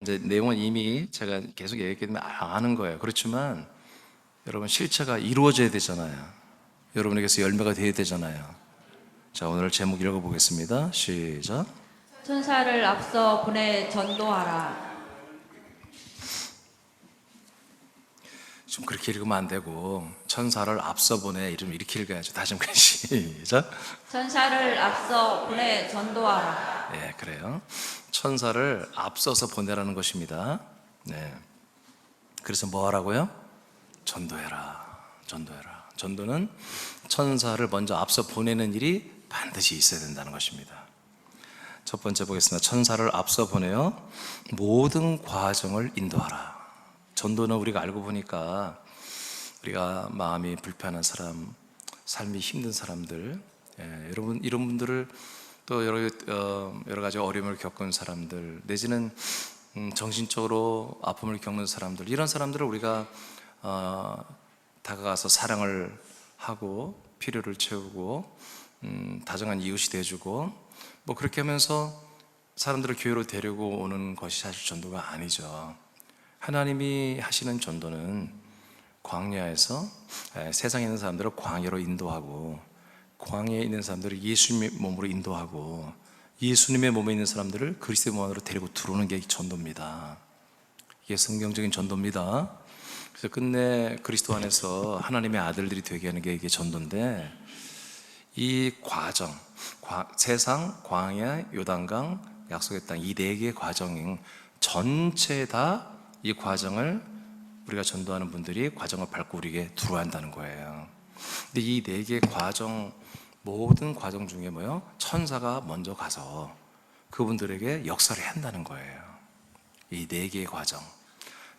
이제 내용은 이미 제가 계속 얘기했기 때문에 아는 거예요. 그렇지만 여러분 실체가 이루어져야 되잖아요. 여러분에게서 열매가 돼야 되잖아요. 자, 오늘 제목 읽어보겠습니다. 시작. 천사를 앞서 보내 전도하라. 좀 그렇게 읽으면 안 되고 천사를 앞서 보내 이렇게 읽어야죠. 다시 한번 시작. 천사를 앞서 보내 전도하라. 네, 그래요. 천사를 앞서서 보내라는 것입니다. 네. 그래서 뭐 하라고요? 전도해라. 전도해라. 전도는 천사를 먼저 앞서 보내는 일이 반드시 있어야 된다는 것입니다. 첫 번째 보겠습니다. 천사를 앞서 보내어 모든 과정을 인도하라. 전도는 우리가 알고 보니까 우리가 마음이 불편한 사람, 삶이 힘든 사람들, 여러분 이런 분들을 또 여러 가지 어려움을 겪은 사람들, 내지는 정신적으로 아픔을 겪는 사람들, 이런 사람들을 우리가 다가가서 사랑을 하고 필요를 채우고 다정한 이웃이 돼주고 뭐 그렇게 하면서 사람들을 교회로 데리고 오는 것이 사실 전도가 아니죠. 하나님이 하시는 전도는 광야에서 세상에 있는 사람들을 광야로 인도하고, 광야에 있는 사람들을 예수님의 몸으로 인도하고, 예수님의 몸에 있는 사람들을 그리스도의 몸 안으로 데리고 들어오는 게 전도입니다. 이게 성경적인 전도입니다. 그래서 끝내 그리스도 안에서 하나님의 아들들이 되게 하는 게 이게 전도인데, 이 과정, 세상, 광야, 요단강, 약속의 땅, 이 네 개의 과정 전체 다 이 과정을 우리가 전도하는 분들이 과정을 밟고 우리에게 들어야 한다는 거예요. 근데 이 네 개의 과정, 모든 과정 중에 뭐요? 천사가 먼저 가서 그분들에게 역사를 한다는 거예요. 이 네 개의 과정.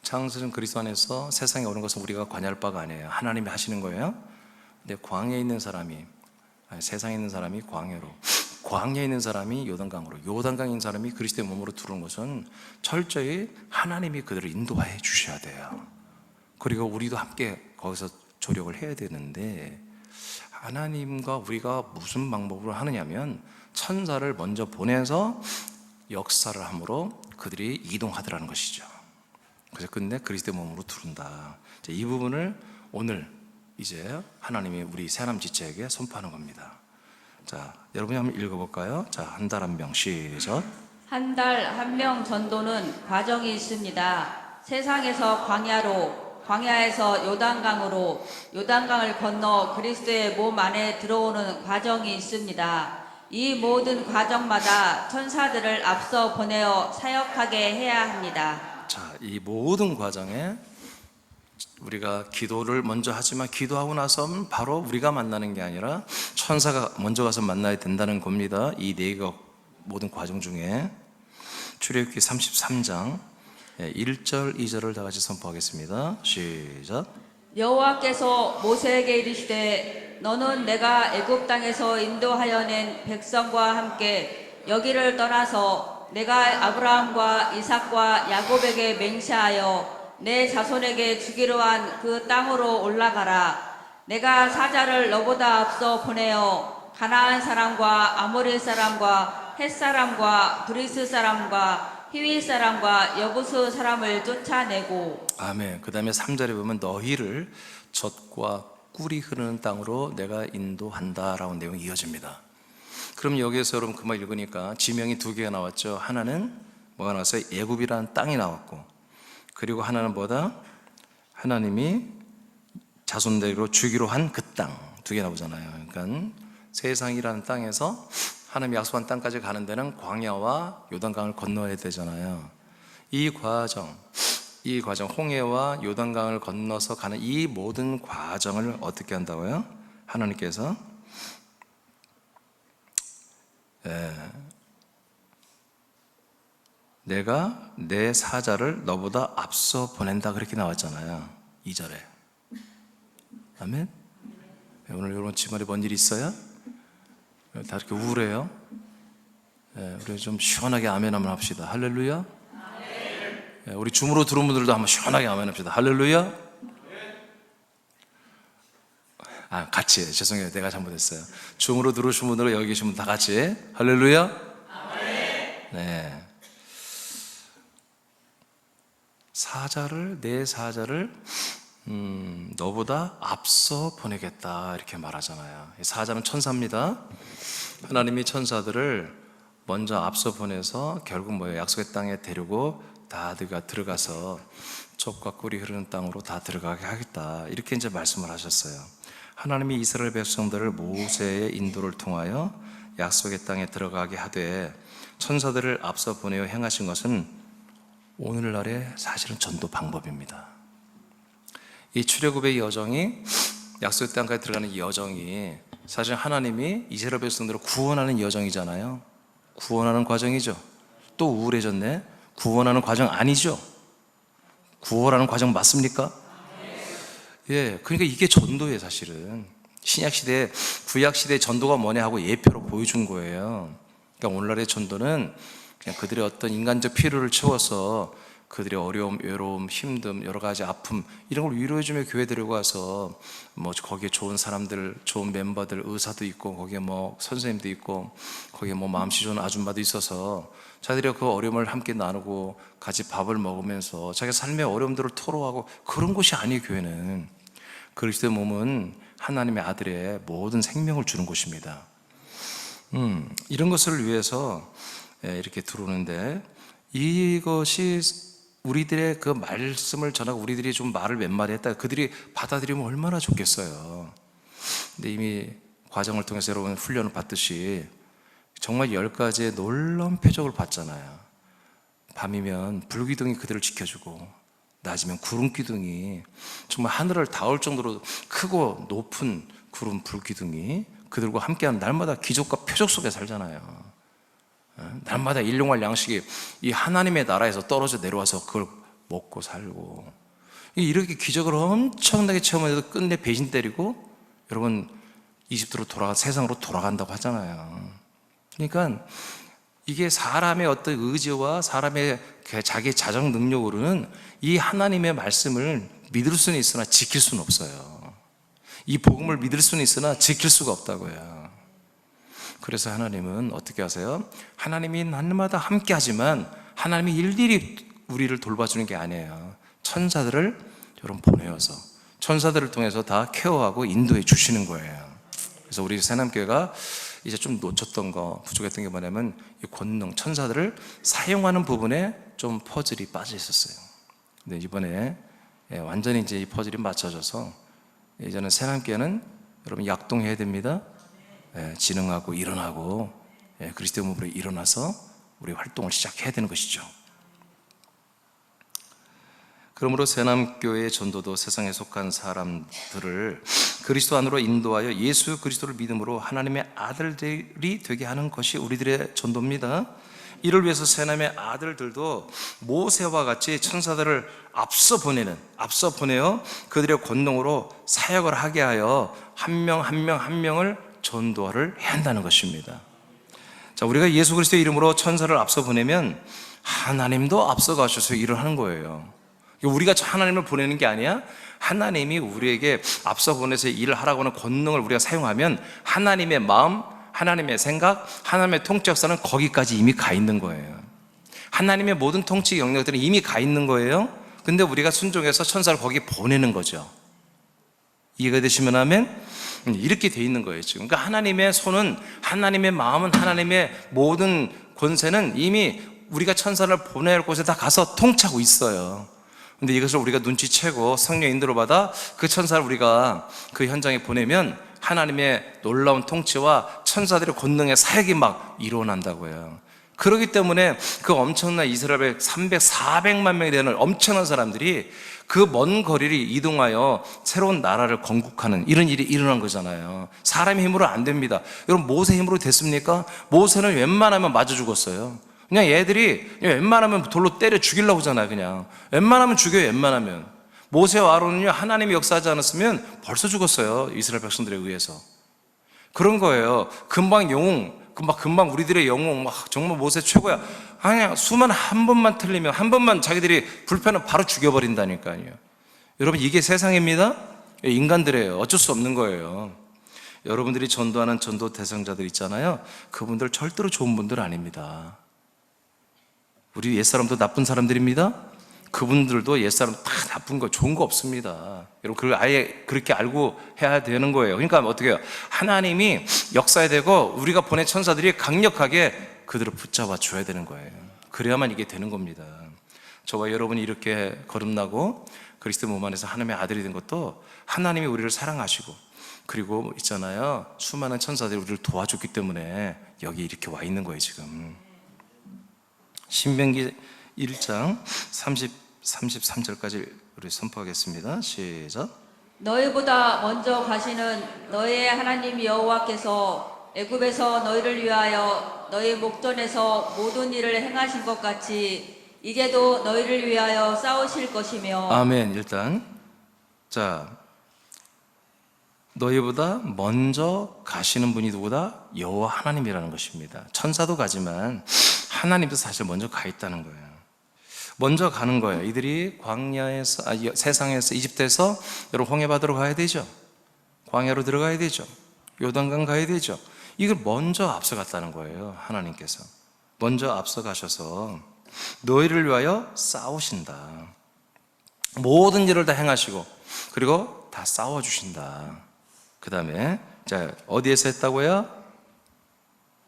창세전 그리스도 안에서 세상에 오는 것은 우리가 관여할 바가 아니에요. 하나님이 하시는 거예요. 근데 광야에 있는 사람이, 세상에 있는 사람이 광야로, 광야에 있는 사람이 요단강으로, 요단강에 있는 사람이 그리스도의 몸으로 들어온 것은 철저히 하나님이 그들을 인도해 주셔야 돼요. 그리고 우리도 함께 거기서 조력을 해야 되는데, 하나님과 우리가 무슨 방법으로 하느냐면 천사를 먼저 보내서 역사를 함으로 그들이 이동하더라는 것이죠. 그래서 끝내 그리스도의 몸으로 들어온다. 이 부분을 오늘 이제 하나님이 우리 새하나님 지체에게 선포하는 겁니다. 자, 여러분이 한번 읽어볼까요? 자, 한 달 한 명 시작. 한 달 한 명 전도는 과정이 있습니다. 세상에서 광야로, 광야에서 요단강으로, 요단강을 건너 그리스도의 몸 안에 들어오는 과정이 있습니다. 이 모든 과정마다 천사들을 앞서 보내어 사역하게 해야 합니다. 자, 이 모든 과정에 우리가 기도를 먼저 하지만 기도하고 나서는 바로 우리가 만나는 게 아니라 천사가 먼저 가서 만나야 된다는 겁니다. 이 네 개 모든 과정 중에 출애굽기 33장 1절 2절을 다 같이 선포하겠습니다. 시작. 여호와께서 모세에게 이르시되 너는 내가 애굽 땅에서 인도하여 낸 백성과 함께 여기를 떠나서 내가 아브라함과 이삭과 야곱에게 맹세하여 내 자손에게 주기로 한 그 땅으로 올라가라. 내가 사자를 너보다 앞서 보내어 가나안 사람과 아모리 사람과 헷 사람과 브리스 사람과 히위 사람과 여부수 사람을 쫓아내고. 아멘. 그 다음에 3절에 보면 너희를 젖과 꿀이 흐르는 땅으로 내가 인도한다 라는 내용이 이어집니다. 그럼 여기에서 여러분 그 말 읽으니까 지명이 두 개가 나왔죠. 하나는 뭐가 나왔어요? 애굽이라는 땅이 나왔고, 그리고 하나는 뭐다? 하나님이 자손들로 주기로 한 그 땅, 두 개 나오잖아요. 그러니까 세상이라는 땅에서 하나님이 약속한 땅까지 가는 데는 광야와 요단강을 건너야 되잖아요. 이 과정 홍해와 요단강을 건너서 가는 이 모든 과정을 어떻게 한다고요? 하나님께서 내가 내 사자를 너보다 앞서 보낸다 그렇게 나왔잖아요. 2절에. 아멘. 오늘 여러분 집안에 뭔 일 있어요? 다 이렇게 우울해요? 우리 좀 시원하게 아멘 한번 합시다. 할렐루야. 우리 줌으로 들어온 분들도 한번 시원하게 아멘 합시다. 할렐루야. 같이 죄송해요. 내가 잘못했어요. 줌으로 들어오신 분들은 여기 계신 분 다 같이 할렐루야. 네. 내 사자를 너보다 앞서 보내겠다 이렇게 말하잖아요. 사자는 천사입니다. 하나님이 천사들을 먼저 앞서 보내서 결국 뭐예요? 약속의 땅에 데리고 다 들어가서 젖과 꿀이 흐르는 땅으로 다 들어가게 하겠다 이렇게 이제 말씀을 하셨어요. 하나님이 이스라엘 백성들을 모세의 인도를 통하여 약속의 땅에 들어가게 하되 천사들을 앞서 보내어 행하신 것은 오늘날의 사실은 전도 방법입니다. 이 출애굽의 여정이 약속의 땅까지 들어가는 이 여정이 사실 하나님이 이스라엘 백성들을 구원하는 여정이잖아요. 구원하는 과정이죠. 또 우울해졌네. 구원하는 과정 아니죠. 구원하는 과정 맞습니까? 예, 그러니까 이게 전도예요. 사실은 신약시대 구약시대 전도가 뭐냐 하고 예표로 보여준 거예요. 그러니까 오늘날의 전도는 그냥 그들의 어떤 인간적 필요를 채워서 그들의 어려움, 외로움, 힘듦, 여러 가지 아픔 이런 걸 위로해주며 교회 데려가서 뭐 거기에 좋은 사람들, 좋은 멤버들, 의사도 있고 거기에 뭐 선생님도 있고 거기에 뭐 마음씨 좋은 아줌마도 있어서 자기들이 그 어려움을 함께 나누고 같이 밥을 먹으면서 자기 삶의 어려움들을 토로하고 그런 곳이 아니에요. 교회는 그리스도의 몸은 하나님의 아들의 모든 생명을 주는 곳입니다. 이런 것을 위해서 이렇게 들어오는데 이것이 우리들의 그 말씀을 전하고 우리들이 좀 말을 몇 마디 했다 그들이 받아들이면 얼마나 좋겠어요. 근데 이미 과정을 통해서 여러분 훈련을 받듯이 정말 10가지의 놀라운 표적을 봤잖아요. 밤이면 불기둥이 그들을 지켜주고 낮이면 구름기둥이 정말 하늘을 닿을 정도로 크고 높은 구름 불기둥이 그들과 함께하는 날마다 기적과 표적 속에 살잖아요. 날마다 일용할 양식이 이 하나님의 나라에서 떨어져 내려와서 그걸 먹고 살고 이렇게 기적을 엄청나게 체험해도 끝내 배신 때리고 여러분 이집트로 세상으로 돌아간다고 하잖아요. 그러니까 이게 사람의 어떤 의지와 사람의 자기 자정 능력으로는 이 하나님의 말씀을 믿을 수는 있으나 지킬 수는 없어요. 이 복음을 믿을 수는 있으나 지킬 수가 없다고요. 그래서 하나님은 어떻게 하세요? 하나님이 날마다 함께 하지만 하나님이 일일이 우리를 돌봐주는 게 아니에요. 천사들을 여러분 보내어서 천사들을 통해서 다 케어하고 인도해 주시는 거예요. 그래서 우리 새남교회가 이제 좀 놓쳤던 거, 부족했던 게 뭐냐면 이 권능, 천사들을 사용하는 부분에 좀 퍼즐이 빠져 있었어요. 근데 이번에 완전히 이제 이 퍼즐이 맞춰져서 이제는 새남교회는 여러분 약동해야 됩니다. 진흥하고 일어나고 그리스도의 몸으로 일어나서 우리 활동을 시작해야 되는 것이죠. 그러므로 새남교회의 전도도 세상에 속한 사람들을 그리스도 안으로 인도하여 예수 그리스도를 믿음으로 하나님의 아들들이 되게 하는 것이 우리들의 전도입니다. 이를 위해서 새남의 아들들도 모세와 같이 천사들을 앞서 보내어 그들의 권능으로 사역을 하게 하여 한 명 한 명을 전도를 해야 한다는 것입니다. 자, 우리가 예수 그리스도의 이름으로 천사를 앞서 보내면 하나님도 앞서 가셔서 일을 하는 거예요. 우리가 하나님을 보내는 게 아니야. 하나님이 우리에게 앞서 보내서 일을 하라고 하는 권능을 우리가 사용하면 하나님의 마음, 하나님의 생각, 하나님의 통치 역사는 거기까지 이미 가 있는 거예요. 하나님의 모든 통치 영역들은 이미 가 있는 거예요. 근데 우리가 순종해서 천사를 거기 보내는 거죠. 이해가 되시면 하면 이렇게 돼 있는 거예요. 지금 그러니까 하나님의 손은, 하나님의 마음은, 하나님의 모든 권세는 이미 우리가 천사를 보낼 곳에 다 가서 통치하고 있어요. 근데 이것을 우리가 눈치채고 성령 인도를 받아 그 천사를 우리가 그 현장에 보내면 하나님의 놀라운 통치와 천사들의 권능의 사역이 막 일어난다고요. 그렇기 때문에 그 엄청난 이스라엘 400만 명이 되는 엄청난 사람들이 그 먼 거리를 이동하여 새로운 나라를 건국하는 이런 일이 일어난 거잖아요. 사람의 힘으로 안 됩니다. 여러분 모세 힘으로 됐습니까? 모세는 웬만하면 맞아 죽었어요. 그냥 얘들이 웬만하면 돌로 때려 죽이려고 하잖아요. 그냥 웬만하면 죽여요. 웬만하면. 모세와 아론은요 하나님이 역사하지 않았으면 벌써 죽었어요. 이스라엘 백성들에 의해서. 그런 거예요. 금방 우리들의 영웅 정말 모세 최고야. 아니야, 수만 한 번만 틀리면, 한 번만 자기들이 불편하면 바로 죽여버린다니까요. 여러분 이게 세상입니다. 인간들이에요. 어쩔 수 없는 거예요. 여러분들이 전도하는 전도 대상자들 있잖아요. 그분들 절대로 좋은 분들 아닙니다. 우리 옛사람도 나쁜 사람들입니다. 그분들도 옛사람 다 나쁜 거, 좋은 거 없습니다. 여러분, 그걸 아예 그렇게 알고 해야 되는 거예요. 그러니까 어떻게 해요? 하나님이 역사해야 되고, 우리가 보낸 천사들이 강력하게 그들을 붙잡아 줘야 되는 거예요. 그래야만 이게 되는 겁니다. 저와 여러분이 이렇게 거듭나고 그리스도 몸 안에서 하나님의 아들이 된 것도 하나님이 우리를 사랑하시고, 그리고 있잖아요, 수많은 천사들이 우리를 도와줬기 때문에 여기 이렇게 와 있는 거예요 지금. 신명기 1장 33절까지 우리 선포하겠습니다. 시작. 너희보다 먼저 가시는 너희의 하나님 여호와께서 애굽에서 너희를 위하여 너희 목전에서 모든 일을 행하신 것 같이 이제도 너희를 위하여 싸우실 것이며. 아멘. 일단 자, 너희보다 먼저 가시는 분이 누구다? 여호와 하나님이라는 것입니다. 천사도 가지만 하나님도 사실 먼저 가 있다는 거예요. 먼저 가는 거예요. 이들이 광야에서, 세상에서, 이집트에서 여러분 홍해바다로 가야 되죠. 광야로 들어가야 되죠. 요단강 가야 되죠. 이걸 먼저 앞서갔다는 거예요. 하나님께서 먼저 앞서가셔서 너희를 위하여 싸우신다. 모든 일을 다 행하시고, 그리고 다 싸워주신다. 그 다음에 자, 어디에서 했다고요?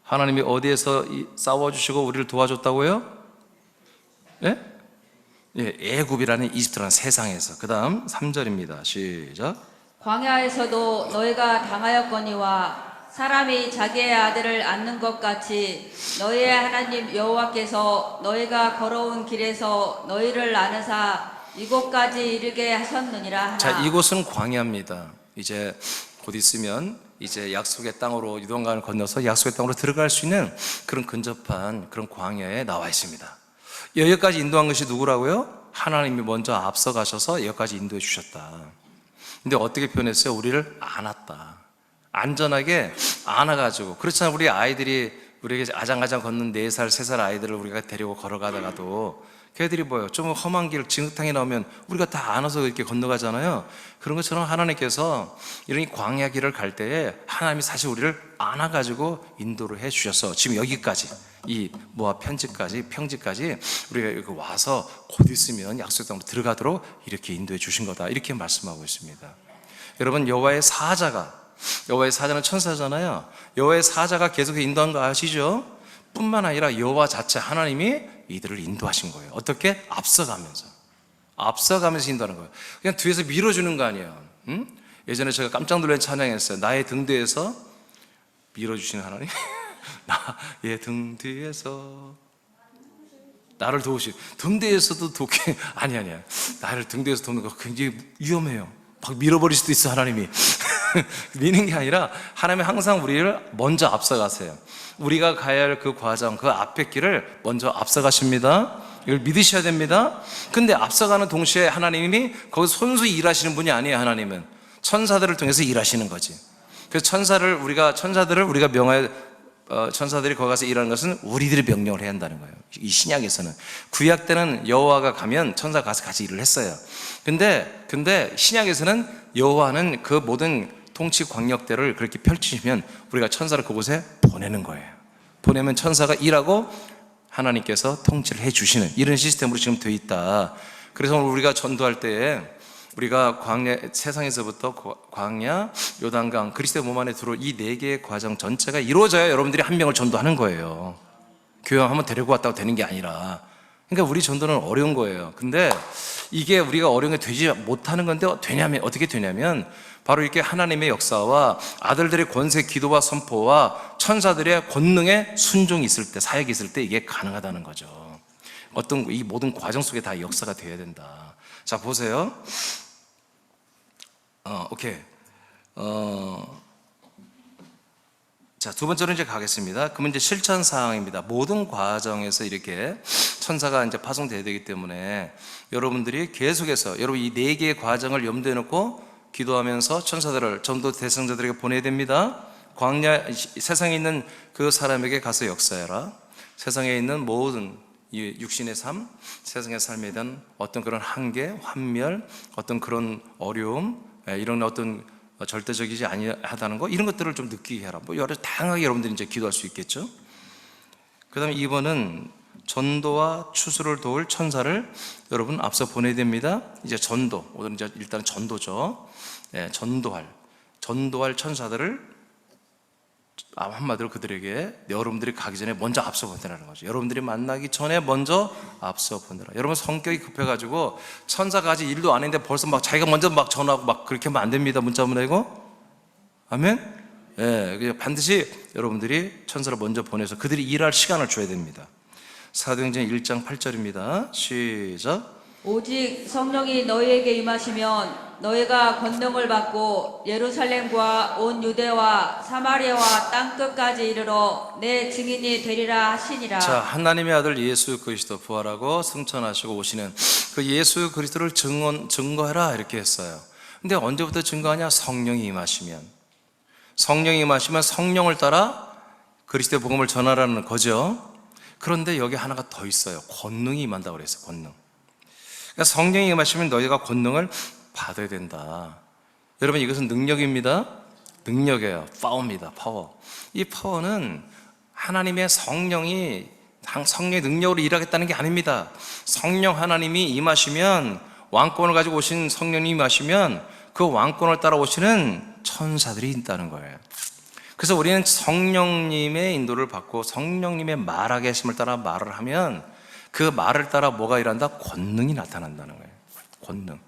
하나님이 어디에서 싸워주시고 우리를 도와줬다고요? 예? 예, 애굽이라는 이집트라는 세상에서. 그 다음 3절입니다. 시작. 광야에서도 너희가 당하였거니와 사람이 자기의 아들을 안는 것 같이 너희의 하나님 여호와께서 너희가 걸어온 길에서 너희를 안으사 이곳까지 이르게 하셨느니라 하라. 자, 이곳은 광야입니다. 이제 곧 있으면 이제 약속의 땅으로, 유동강을 건너서 약속의 땅으로 들어갈 수 있는 그런 근접한 그런 광야에 나와 있습니다. 여기까지 인도한 것이 누구라고요? 하나님이 먼저 앞서 가셔서 여기까지 인도해 주셨다. 근데 어떻게 표현했어요? 우리를 안았다. 안전하게 안아가지고. 그렇잖아요. 우리 아이들이 우리에게 아장아장 걷는 4살, 3살 아이들을 우리가 데리고 걸어가다가도 걔들이 뭐예요? 좀 험한 길, 진흙탕이 나오면 우리가 다 안아서 이렇게 건너가잖아요. 그런 것처럼 하나님께서 이런 광야 길을 갈 때에 하나님이 사실 우리를 안아가지고 인도를 해 주셔서 지금 여기까지, 이 모압 평지까지 우리가 여기 와서 곧 있으면 약속의 땅으로 들어가도록 이렇게 인도해 주신 거다. 이렇게 말씀하고 있습니다. 여러분, 여호와의 사자는 천사잖아요. 여호와의 사자가 계속 인도한 거 아시죠? 뿐만 아니라 여호와 자체 하나님이 이들을 인도하신 거예요. 어떻게? 앞서가면서 인도하는 거예요. 그냥 뒤에서 밀어주는 거 아니에요. 응? 예전에 제가 깜짝 놀란 찬양했어요. 나의 등 뒤에서 밀어주시는 하나님. 나의 등 뒤에서 나를 도우시. 등 뒤에서도 돕게. 아니야. 나를 등 뒤에서 돕는 거 굉장히 위험해요. 막 밀어버릴 수도 있어, 하나님이. 미는 게 아니라 하나님이 항상 우리를 먼저 앞서가세요. 우리가 가야 할 그 과정, 그 앞의 길을 먼저 앞서가십니다. 이걸 믿으셔야 됩니다. 근데 앞서가는 동시에 하나님이 거기서 손수히 일하시는 분이 아니에요. 하나님은 천사들을 통해서 일하시는 거지. 그래서 천사들을 우리가 명하여, 천사들이 거기 가서 일하는 것은 우리들이 명령을 해야 한다는 거예요. 이 신약에서는. 구약 때는 여호와가 가면 천사가 가서 같이 일을 했어요. 근데 신약에서는 여호와는 그 모든 통치 광역대를 그렇게 펼치시면 우리가 천사를 그곳에 보내는 거예요. 보내면 천사가 일하고 하나님께서 통치를 해 주시는 이런 시스템으로 지금 되어 있다. 그래서 우리가 전도할 때에 우리가 광야, 세상에서부터 광야, 요단강, 그리스도의 몸 안에 들어올 이 4개의 과정 전체가 이루어져야 여러분들이 한 명을 전도하는 거예요. 교회 한번 데리고 왔다고 되는 게 아니라. 그러니까 우리 전도는 어려운 거예요. 근데 이게 우리가 어려운 게 되지 못하는 건데 어떻게 되냐면 바로 이렇게 하나님의 역사와 아들들의 권세, 기도와 선포와 천사들의 권능의 순종이 있을 때, 사역이 있을 때 이게 가능하다는 거죠. 이 모든 과정 속에 다 역사가 되어야 된다. 자, 보세요. 오케이. 자, 두 번째로 이제 가겠습니다. 그러면 이제 실천 사항입니다. 모든 과정에서 이렇게 천사가 이제 파송되어야 되기 때문에 여러분들이 계속해서 여러분 이 4개의 과정을 염두에 놓고 기도하면서 천사들을 전도 대상자들에게 보내야 됩니다. 광야, 세상에 있는 그 사람에게 가서 역사해라. 세상에 있는 모든 이 육신의 삶, 세상의 삶에 대한 어떤 그런 한계, 환멸, 어떤 그런 어려움, 이런 어떤 절대적이지 아니하다는 거, 이런 것들을 좀 느끼게 해라. 뭐 여러 다양하게 여러분들이 이제 기도할 수 있겠죠. 그 다음에 2번은 전도와 추수를 도울 천사를 여러분 앞서 보내야 됩니다. 이제 전도, 오늘은 이제 일단 전도죠. 전도할 천사들을 한마디로 그들에게 여러분들이 가기 전에 먼저 앞서 보내라는 거죠. 여러분들이 만나기 전에 먼저 앞서 보내라. 여러분 성격이 급해가지고 천사가 아직 일도 안 했는데 벌써 막 자기가 먼저 막 전화하고 막 그렇게 하면 안 됩니다. 문자 보내고. 아멘? 예, 반드시 여러분들이 천사를 먼저 보내서 그들이 일할 시간을 줘야 됩니다. 사도행전 1장 8절입니다. 시작. 오직 성령이 너희에게 임하시면 너희가 권능을 받고 예루살렘과 온 유대와 사마리아와 땅끝까지 이르러 내 증인이 되리라 하시니라. 자, 하나님의 아들 예수 그리스도 부활하고 승천하시고 오시는 그 예수 그리스도를 증거해라 이렇게 했어요. 근데 언제부터 증거하냐? 성령이 임하시면. 성령이 임하시면 성령을 따라 그리스도의 복음을 전하라는 거죠. 그런데 여기 하나가 더 있어요. 권능이 임한다고 그랬어요. 권능. 그러니까 성령이 임하시면 너희가 권능을 받아야 된다. 여러분, 이것은 능력입니다. 능력이에요. 파워입니다. 파워. 이 파워는 하나님의 성령의 능력으로 일하겠다는 게 아닙니다. 성령 하나님이 임하시면, 왕권을 가지고 오신 성령님이 임하시면 그 왕권을 따라오시는 천사들이 있다는 거예요. 그래서 우리는 성령님의 인도를 받고 성령님의 말하게 하심을 따라 말을 하면 그 말을 따라 뭐가 일한다? 권능이 나타난다는 거예요.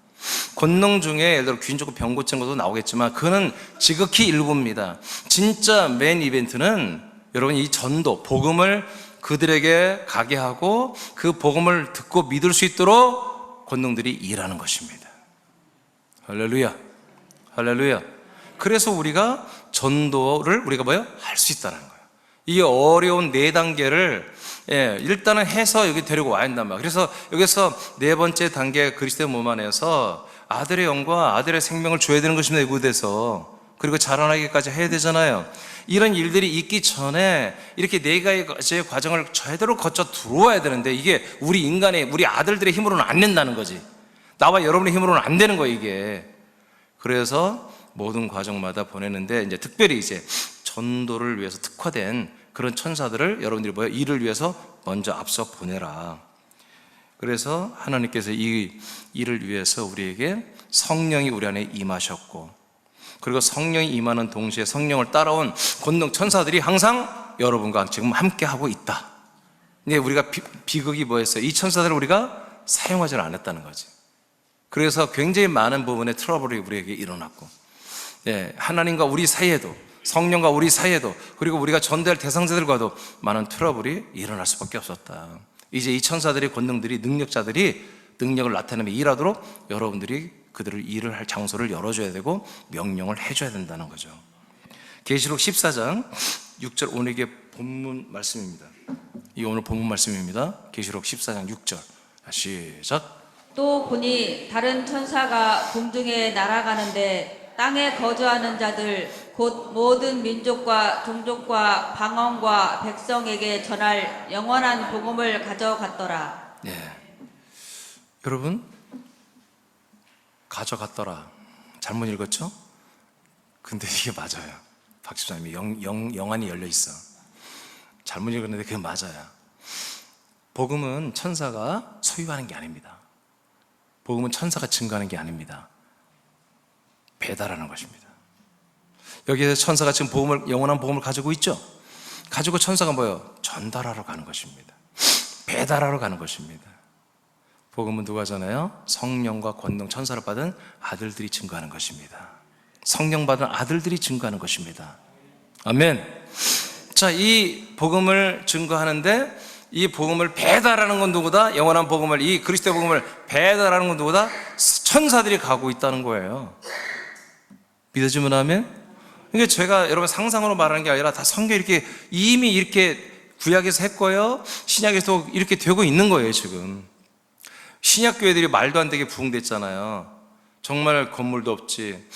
권능 중에 예를 들어 귀인 좋고 병 고치는 것도 나오겠지만 그거는 지극히 일부입니다. 진짜 메인 이벤트는 여러분 이 전도, 복음을 그들에게 가게 하고 그 복음을 듣고 믿을 수 있도록 권능들이 일하는 것입니다. 할렐루야. 할렐루야. 그래서 우리가 전도를 우리가 할 수 있다는 거예요. 이 어려운 4단계를 일단은 해서 여기 데리고 와야 한단 말이에요. 그래서 여기서 4번째 단계 그리스도의 몸 안에서 아들의 영과 아들의 생명을 줘야 되는 것입니다. 이곳에서. 그리고 자라나기까지 해야 되잖아요. 이런 일들이 있기 전에 이렇게 4가지의 과정을 제대로 거쳐 들어와야 되는데 이게 우리 아들들의 힘으로는 안 된다는 거지. 나와 여러분의 힘으로는 안 되는 거예요, 이게. 그래서 모든 과정마다 보내는데 이제 특별히 이제 전도를 위해서 특화된 그런 천사들을 여러분들이 일을 위해서 먼저 앞서 보내라. 그래서 하나님께서 이 일을 위해서 우리에게 성령이 우리 안에 임하셨고, 그리고 성령이 임하는 동시에 성령을 따라온 권능 천사들이 항상 여러분과 지금 함께 하고 있다. 근데 우리가 비극이 뭐였어요? 이 천사들을 우리가 사용하지 않았다는 거지. 그래서 굉장히 많은 부분에 트러블이 우리에게 일어났고, 하나님과 우리 사이에도, 성령과 우리 사이에도, 그리고 우리가 전대할 대상자들과도 많은 트러블이 일어날 수밖에 없었다. 이제 이 천사들의 권능들이, 능력자들이 능력을 나타내며 일하도록 여러분들이 그들을 일을 할 장소를 열어줘야 되고 명령을 해줘야 된다는 거죠. 계시록 14장 6절, 오늘 이게 본문 말씀입니다. 이 오늘 본문 말씀입니다. 계시록 14장 6절. 시작. 또 보니 다른 천사가 공중에 날아가는데 땅에 거주하는 자들 곧 모든 민족과 종족과 방언과 백성에게 전할 영원한 복음을 가져갔더라. 여러분, 가져갔더라. 잘못 읽었죠? 근데 이게 맞아요. 박 집사님이 영안이 열려 있어. 잘못 읽었는데 그게 맞아요. 복음은 천사가 소유하는 게 아닙니다. 복음은 천사가 증거하는 게 아닙니다. 배달하는 것입니다. 여기에서 천사가 지금 영원한 복음을 가지고 있죠? 가지고 천사가 뭐예요? 전달하러 가는 것입니다. 배달하러 가는 것입니다. 복음은 누가 전해요? 성령과 권능, 천사를 받은 아들들이 증거하는 것입니다. 성령 받은 아들들이 증거하는 것입니다. 아멘. 자, 이 복음을 증거하는데 이 복음을 배달하는 건 누구다? 영원한 복음을, 이 그리스도의 복음을 배달하는 건 누구다? 천사들이 가고 있다는 거예요. 믿어지면 아멘? 이게 제가 여러분 상상으로 말하는 게 아니라 다 성경에 이미 이렇게 구약에서 했고요, 신약에서 이렇게 되고 있는 거예요. 지금 신약 교회들이 말도 안 되게 부흥됐잖아요. 정말 건물도 없지.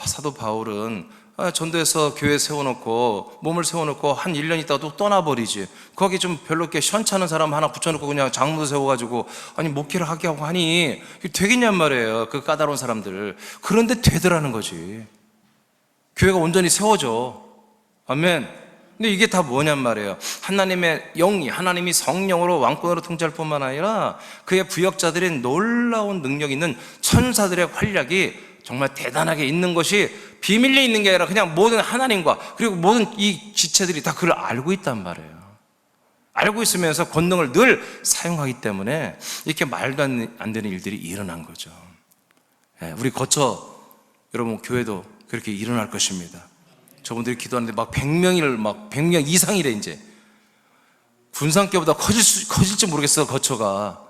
사도 바울은 전도해서 교회 세워놓고 몸을 세워놓고 한 1년 있다가 또 떠나버리지. 거기 좀 별로 이렇게 시원찮은 사람 하나 붙여놓고 그냥 장로도 세워가지고 목회를 하게 하고 하니 되겠냔 말이에요. 그 까다로운 사람들. 그런데 되더라는 거지. 교회가 온전히 세워져. 아멘. 근데 이게 다 뭐냔 말이에요. 하나님의 영이, 하나님이 성령으로 왕권으로 통치할 뿐만 아니라 그의 부역자들인 놀라운 능력 있는 천사들의 활약이 정말 대단하게 있는 것이 비밀리에 있는 게 아니라 그냥 모든 하나님과 그리고 모든 이 지체들이 다 그걸 알고 있단 말이에요. 알고 있으면서 권능을 늘 사용하기 때문에 이렇게 말도 안 되는 일들이 일어난 거죠. 우리 거쳐 여러분 교회도 그렇게 일어날 것입니다. 저분들이 기도하는데 막 100명 이상이래. 이제 군산교보다 커질지 모르겠어. 거처가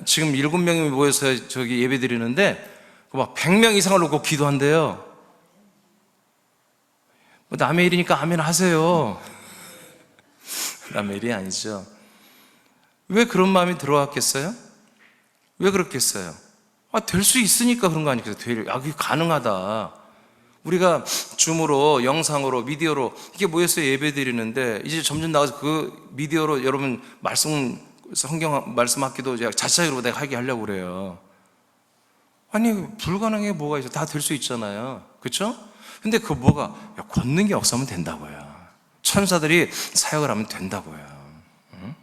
지금 7명이 모여서 저기 예배 드리는데 막 100명 이상을 놓고 기도한대요. 뭐 남의 일이니까 아멘 하세요. 남의 일이 아니죠. 왜 그런 마음이 들어왔겠어요? 왜 그렇겠어요? 될 수 있으니까 그런 거 아니겠어요? 그게 가능하다. 우리가 줌으로, 영상으로, 미디어로 이렇게 모여서 예배 드리는데 이제 점점 나가서 그 미디어로 여러분 성경 말씀 학기도 자체적으로 내가 하게 하려고 그래요. 아니, 불가능한 게 뭐가 있어? 다 될 수 있잖아요. 그렇죠? 근데 그 뭐가 권능이 없으면 된다고요. 천사들이 사역을 하면 된다고요. 응?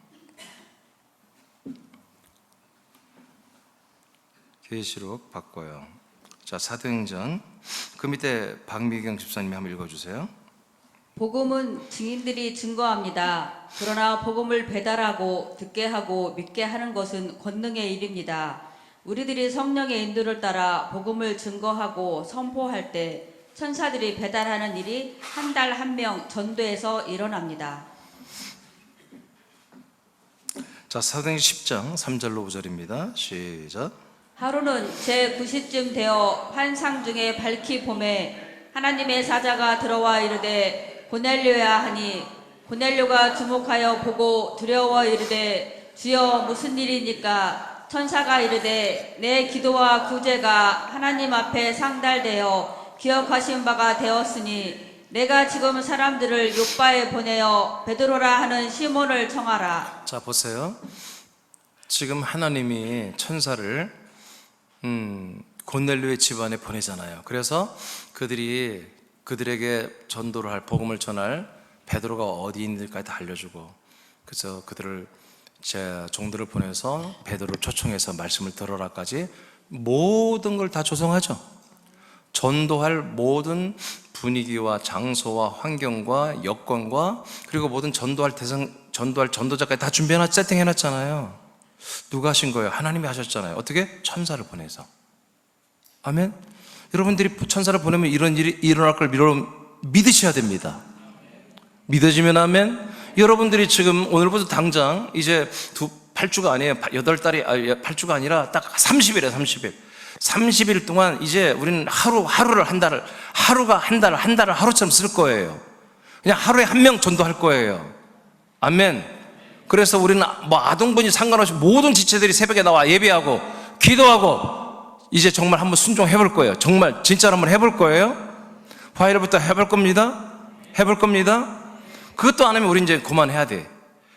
계시록 바꿔요. 자, 사도행전 그 밑에 박미경 집사님이 한번 읽어주세요. 복음은 증인들이 증거합니다. 그러나 복음을 배달하고 듣게 하고 믿게 하는 것은 권능의 일입니다. 우리들이 성령의 인도를 따라 복음을 증거하고 선포할 때 천사들이 배달하는 일이 한 달 한 명 전도에서 일어납니다. 자, 사도행전 10장 3절로 5절입니다. 시작. 하루는 제9시쯤 되어 환상 중에 밝히 봄에 하나님의 사자가 들어와 이르되 고넬료야 하니 고넬료가 주목하여 보고 두려워 이르되 주여 무슨 일이니까 천사가 이르되 내 기도와 구제가 하나님 앞에 상달되어 기억하신 바가 되었으니 내가 지금 사람들을 요바에 보내어 베드로라 하는 시몬을 청하라. 자, 보세요. 지금 하나님이 천사를 고넬료의 집안에 보내잖아요. 그래서 그들에게 전도를 할, 복음을 전할 베드로가 어디 있는지까지 다 알려주고, 그래서 그들을 제 종들을 보내서 베드로를 초청해서 말씀을 들어라까지 모든 걸 다 조성하죠. 전도할 모든 분위기와 장소와 환경과 여건과 그리고 모든 전도할 전도자까지 다 세팅해놨잖아요. 누가 하신 거예요? 하나님이 하셨잖아요. 어떻게? 천사를 보내서. 아멘. 여러분들이 천사를 보내면 이런 일이 일어날 걸 믿으셔야 됩니다. 믿어지면 아멘. 여러분들이 지금 오늘부터 당장 이제 8주가 아니에요. 8달이 8주가 아니라 딱 30일에 30일 동안 이제 우리는 하루를 한 달을 하루가 한 달을 하루처럼 쓸 거예요. 그냥 하루에 한 명 전도할 거예요. 아멘. 그래서 우리는 뭐 아동분이 상관없이 모든 지체들이 새벽에 나와 예배하고 기도하고 이제 정말 한번 순종해 볼 거예요. 정말 진짜로 한번 해볼 거예요. 화요일부터 해볼 겁니다. 그것도 안 하면 우리 이제 그만해야 돼.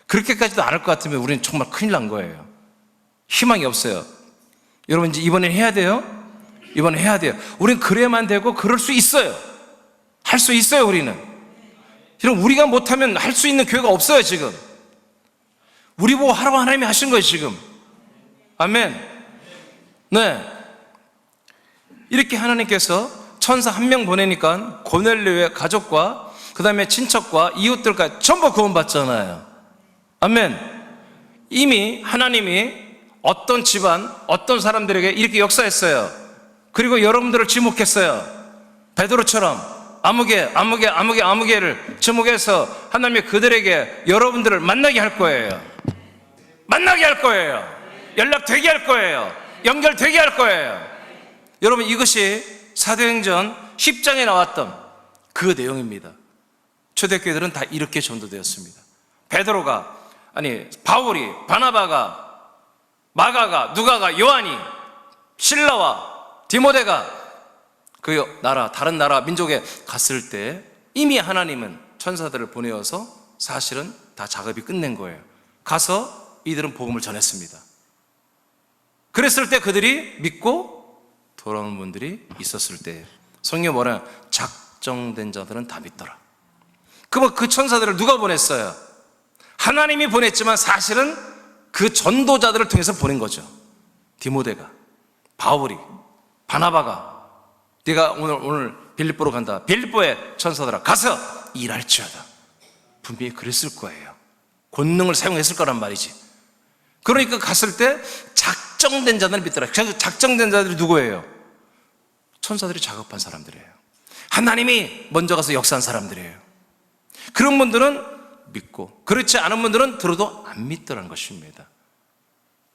그렇게까지도 안 할 것 같으면 우리는 정말 큰일 난 거예요. 희망이 없어요. 여러분 이제 이번엔 해야 돼요. 이번에 해야 돼요. 우리는 그래야만 되고 그럴 수 있어요. 할 수 있어요. 우리는. 여러분 우리가 못하면 할 수 있는 교회가 없어요. 지금 우리 보고 하라고 하나님이 하신 거예요. 지금. 아멘. 네. 이렇게 하나님께서 천사 한 명 보내니까 고넬료의 가족과 그 다음에 친척과 이웃들까지 전부 구원받잖아요. 아멘. 이미 하나님이 어떤 집안, 어떤 사람들에게 이렇게 역사했어요. 그리고 여러분들을 지목했어요. 베드로처럼 아무개를 지목해서 하나님이 그들에게 여러분들을 만나게 할 거예요. 연락되게 할 거예요. 연결되게 할 거예요. 여러분 이것이 사도행전 10장에 나왔던 그 내용입니다. 초대교회들은 다 이렇게 전도되었습니다. 바울이, 바나바가, 마가가, 누가가, 요한이, 실라와 디모데가 그 다른 나라 민족에 갔을 때 이미 하나님은 천사들을 보내어서 사실은 다 작업이 끝낸 거예요. 가서 이들은 복음을 전했습니다. 그랬을 때 그들이 믿고 돌아오는 분들이 있었을 때 성경에 뭐냐? 작정된 자들은 다 믿더라. 그럼 그 천사들을 누가 보냈어요? 하나님이 보냈지만 사실은 그 전도자들을 통해서 보낸 거죠. 디모데가, 바울이, 바나바가, 네가 오늘 빌립보로 간다. 빌립보에 천사들아 가서 일할지어다. 분명히 그랬을 거예요. 권능을 사용했을 거란 말이지. 그러니까 갔을 때 작정된 자들을 믿더라. 작정된 자들이 누구예요? 천사들이 작업한 사람들이에요. 하나님이 먼저 가서 역사한 사람들이에요. 그런 분들은 믿고, 그렇지 않은 분들은 들어도 안 믿더라는 것입니다.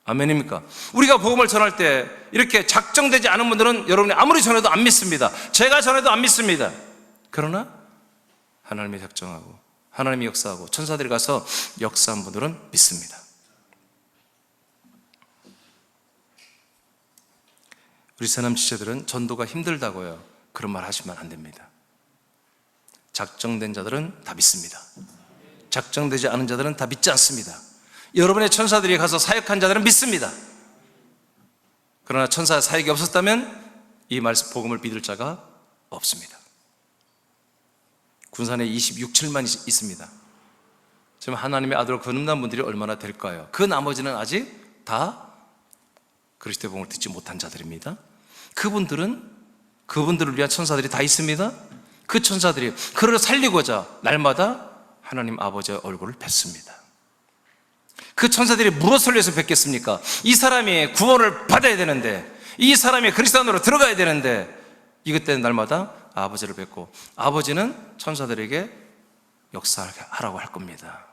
아멘입니까? 우리가 복음을 전할 때 이렇게 작정되지 않은 분들은 여러분이 아무리 전해도 안 믿습니다. 제가 전해도 안 믿습니다. 그러나 하나님이 작정하고 하나님이 역사하고 천사들이 가서 역사한 분들은 믿습니다. 우리 새남 지체들은 전도가 힘들다고요. 그런 말 하시면 안 됩니다. 작정된 자들은 다 믿습니다. 작정되지 않은 자들은 다 믿지 않습니다. 여러분의 천사들이 가서 사역한 자들은 믿습니다. 그러나 천사 사역이 없었다면 이 말씀 복음을 믿을 자가 없습니다. 군산에 26,7만 있습니다. 지금 하나님의 아들을 거듭난 분들이 얼마나 될까요? 그 나머지는 아직 다 그리스도의 복음을 듣지 못한 자들입니다. 그분들을 위한 천사들이 다 있습니다. 그 천사들이 그를 살리고자 날마다 하나님 아버지의 얼굴을 뵙습니다. 그 천사들이 무엇을 위해서 뵙겠습니까? 이 사람이 구원을 받아야 되는데, 이 사람이 그리스도 안으로 들어가야 되는데, 이것 때문에 날마다 아버지를 뵙고, 아버지는 천사들에게 역사하라고 할 겁니다.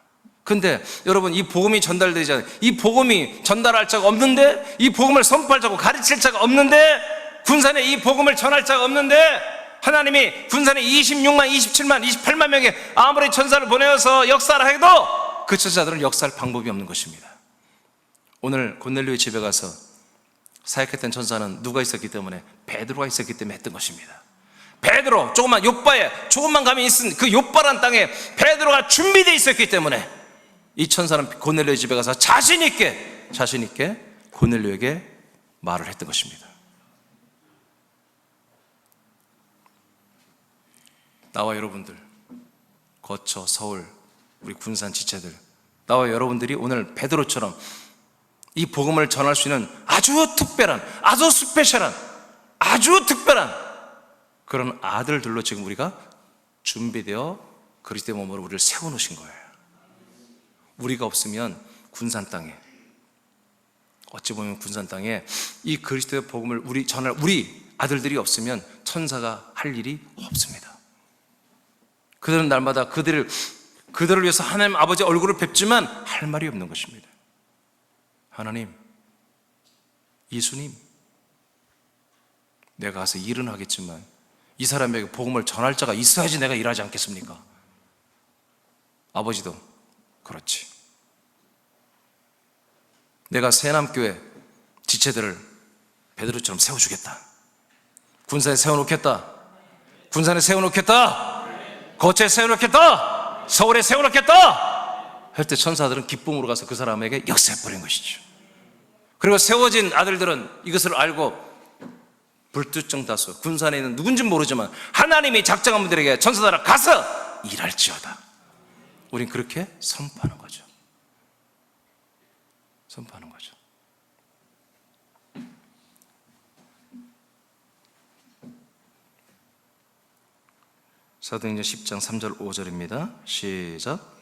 근데 여러분, 이 복음이 전달되지 않아요. 이 복음이 전달할 자가 없는데, 이 복음을 선포할 자고 가르칠 자가 없는데, 군산에 이 복음을 전할 자가 없는데, 하나님이 군산에 26만, 27만, 28만 명의 아무리 천사를 보내어서 역사를 해도 그 천사들은 역사할 방법이 없는 것입니다. 오늘 고넬료의 집에 가서 사역했던 천사는 누가 있었기 때문에? 베드로가 있었기 때문에 했던 것입니다. 베드로, 조금만 요빠에 조금만 가면 있은 그 요빠란 땅에 베드로가 준비되어 있었기 때문에 이 천사는 고넬료의 집에 가서 자신 있게 고넬료에게 말을 했던 것입니다. 나와 여러분들, 거처, 서울, 우리 군산 지체들, 나와 여러분들이 오늘 베드로처럼 이 복음을 전할 수 있는 아주 특별한, 아주 스페셜한, 아주 특별한 그런 아들들로 지금 우리가 준비되어 그리스도의 몸으로 우리를 세워놓으신 거예요. 우리가 없으면 군산 땅에, 어찌 보면 군산 땅에 이 그리스도의 복음을 전할 우리 아들들이 없으면 천사가 할 일이 없습니다. 그들은 날마다 그들을 위해서 하나님 아버지 얼굴을 뵙지만 할 말이 없는 것입니다. 하나님, 예수님, 내가 가서 일은 하겠지만 이 사람에게 복음을 전할 자가 있어야지 내가 일하지 않겠습니까? 아버지도 그렇지. 내가 새남교회 지체들을 베드로처럼 세워주겠다. 군산에 세워놓겠다. 군산에 세워놓겠다. 거처에 세워놓겠다. 서울에 세워놓겠다. 할 때 천사들은 기쁨으로 가서 그 사람에게 역사해버린 것이죠. 그리고 세워진 아들들은 이것을 알고 불특정 다수, 군산에 있는 누군지는 모르지만 하나님이 작정한 분들에게 천사들아 가서 일할지어다. 우린 그렇게 선포하는 거죠. 선포하는 거죠. 사도행전 10장 3절 5절입니다. 시작.